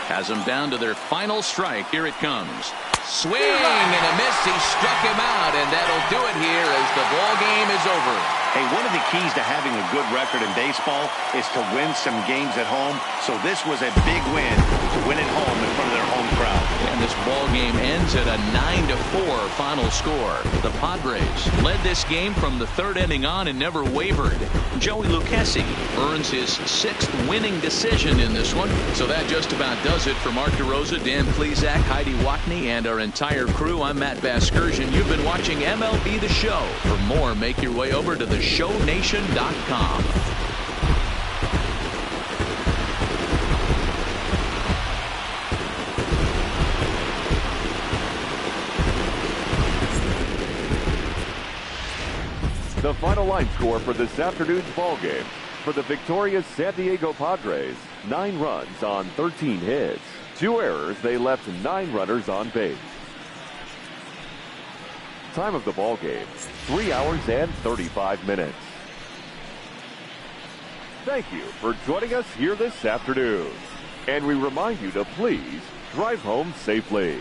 S1: Has them down to their final strike. Here it comes. Swing and a miss. He struck him out, and that'll do it here as the ball game is over.
S2: Hey, one of the keys to having a good record in baseball is to win some games at home. So this was a big win to win at home in front of their home crowd.
S1: And this ball game ends at a 9-4 final score. The Padres led this game from the third inning on and never wavered. Joey Lucchesi earns his 6th winning decision in this one. So that just about does it for Mark DeRosa, Dan Plesac, Heidi Watney, and our entire crew. I'm Matt Vasgersian. You've been watching MLB The Show. For more, make your way over to theshownation.com.
S4: The final line score for this afternoon's ball game. For the victorious San Diego Padres, 9 runs on 13 hits. 2 errors, they left 9 runners on base. Time of the ball game, 3 hours and 35 minutes. Thank you for joining us here this afternoon. And we remind you to please drive home safely.